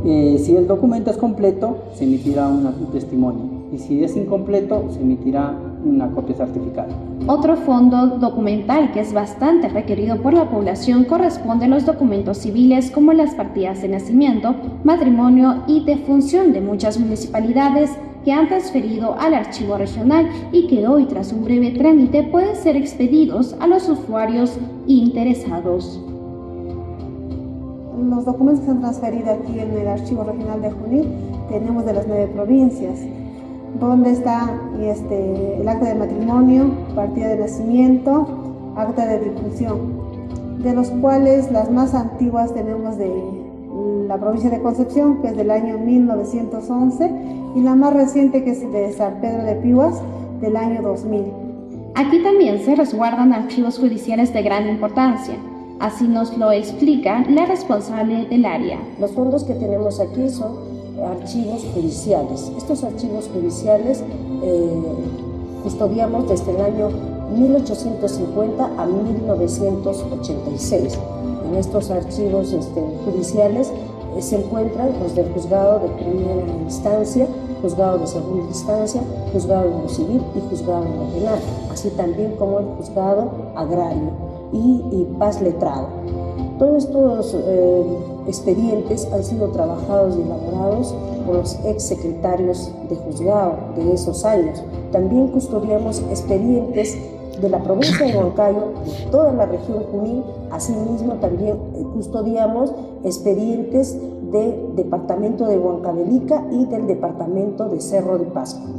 Si el documento es completo, se emitirá un testimonio, y si es incompleto, se emitirá una copia certificada. Otro fondo documental que es bastante requerido por la población corresponde a los documentos civiles como las partidas de nacimiento, matrimonio y defunción de muchas municipalidades que han transferido al archivo regional y que hoy, tras un breve trámite, pueden ser expedidos a los usuarios interesados. Los documentos que se han transferido aquí en el Archivo Regional de Junín tenemos de las 9 provincias, donde está el acta de matrimonio, partida de nacimiento, acta de difunción, de los cuales las más antiguas tenemos de la provincia de Concepción, que es del año 1911, y la más reciente, que es de San Pedro de Pihuas, del año 2000. Aquí también se resguardan archivos judiciales de gran importancia. Así nos lo explica la responsable del área. Los fondos que tenemos aquí son archivos judiciales. Estos archivos judiciales custodiamos desde el año 1850 a 1986. En estos archivos judiciales se encuentran los del juzgado de primera instancia, juzgado de segunda instancia, juzgado en lo civil y juzgado en lo penal, así también como el juzgado agrario y paz letrado. Todos estos expedientes han sido trabajados y elaborados por los exsecretarios de juzgado de esos años. También custodiamos expedientes de la provincia de Huancayo, de toda la región Junín. Asimismo, también custodiamos expedientes del departamento de Huancavelica y del departamento de Cerro de Pascua.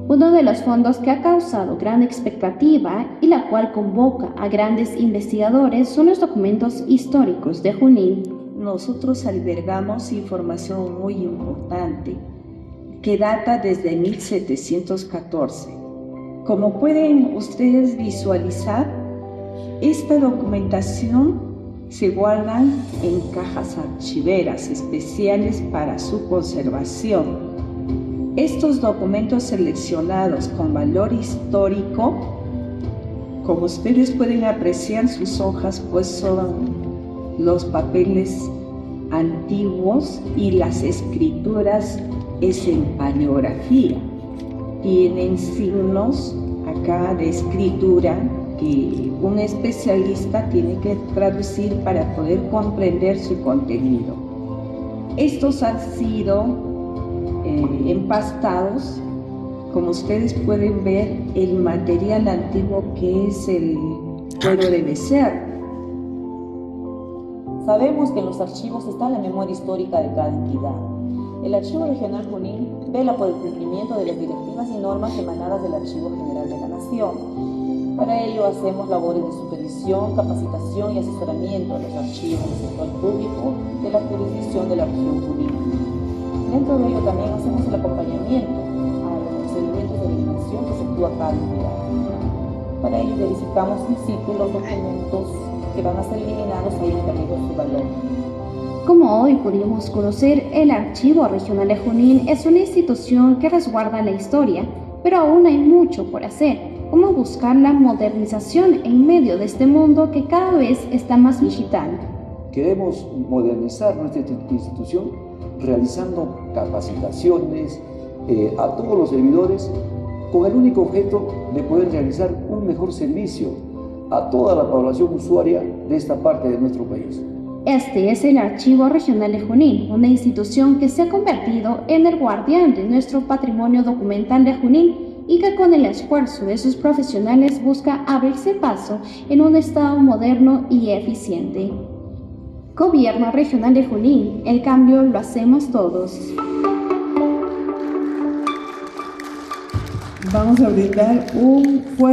Uno de los fondos que ha causado gran expectativa y la cual convoca a grandes investigadores son los documentos históricos de Junín. Nosotros albergamos información muy importante que data desde 1714. Como pueden ustedes visualizar, esta documentación se guarda en cajas archiveras especiales para su conservación. Estos documentos seleccionados con valor histórico, como ustedes pueden apreciar, sus hojas pues son los papeles antiguos y las escrituras es en paleografía. Tienen signos acá de escritura que un especialista tiene que traducir para poder comprender su contenido. Estos han sido empastados, como ustedes pueden ver, el material antiguo que es el cuero de becerro. Sabemos que en los archivos está la memoria histórica de cada entidad. El Archivo Regional Junín vela por el cumplimiento de las directivas y normas emanadas del Archivo General de la Nación. Para ello hacemos labores de supervisión, capacitación y asesoramiento a los archivos del sector público de la jurisdicción de la región Junín. Dentro de ello también hacemos el acompañamiento a los procedimientos de eliminación que se efectúa cada unidad. Para ello verificamos in situ los documentos que van a ser eliminados ahí teniendo su valor. Como hoy pudimos conocer, el Archivo Regional de Junín es una institución que resguarda la historia, pero aún hay mucho por hacer. cómo buscar la modernización en medio de este mundo que cada vez está más digital. Queremos modernizar nuestra institución realizando capacitaciones a todos los servidores con el único objeto de poder realizar un mejor servicio a toda la población usuaria de esta parte de nuestro país. Este es el Archivo Regional de Junín, una institución que se ha convertido en el guardián de nuestro patrimonio documental de Junín y que con el esfuerzo de sus profesionales busca abrirse paso en un estado moderno y eficiente. Gobierno Regional de Junín, el cambio lo hacemos todos. Vamos a brindar un fuerte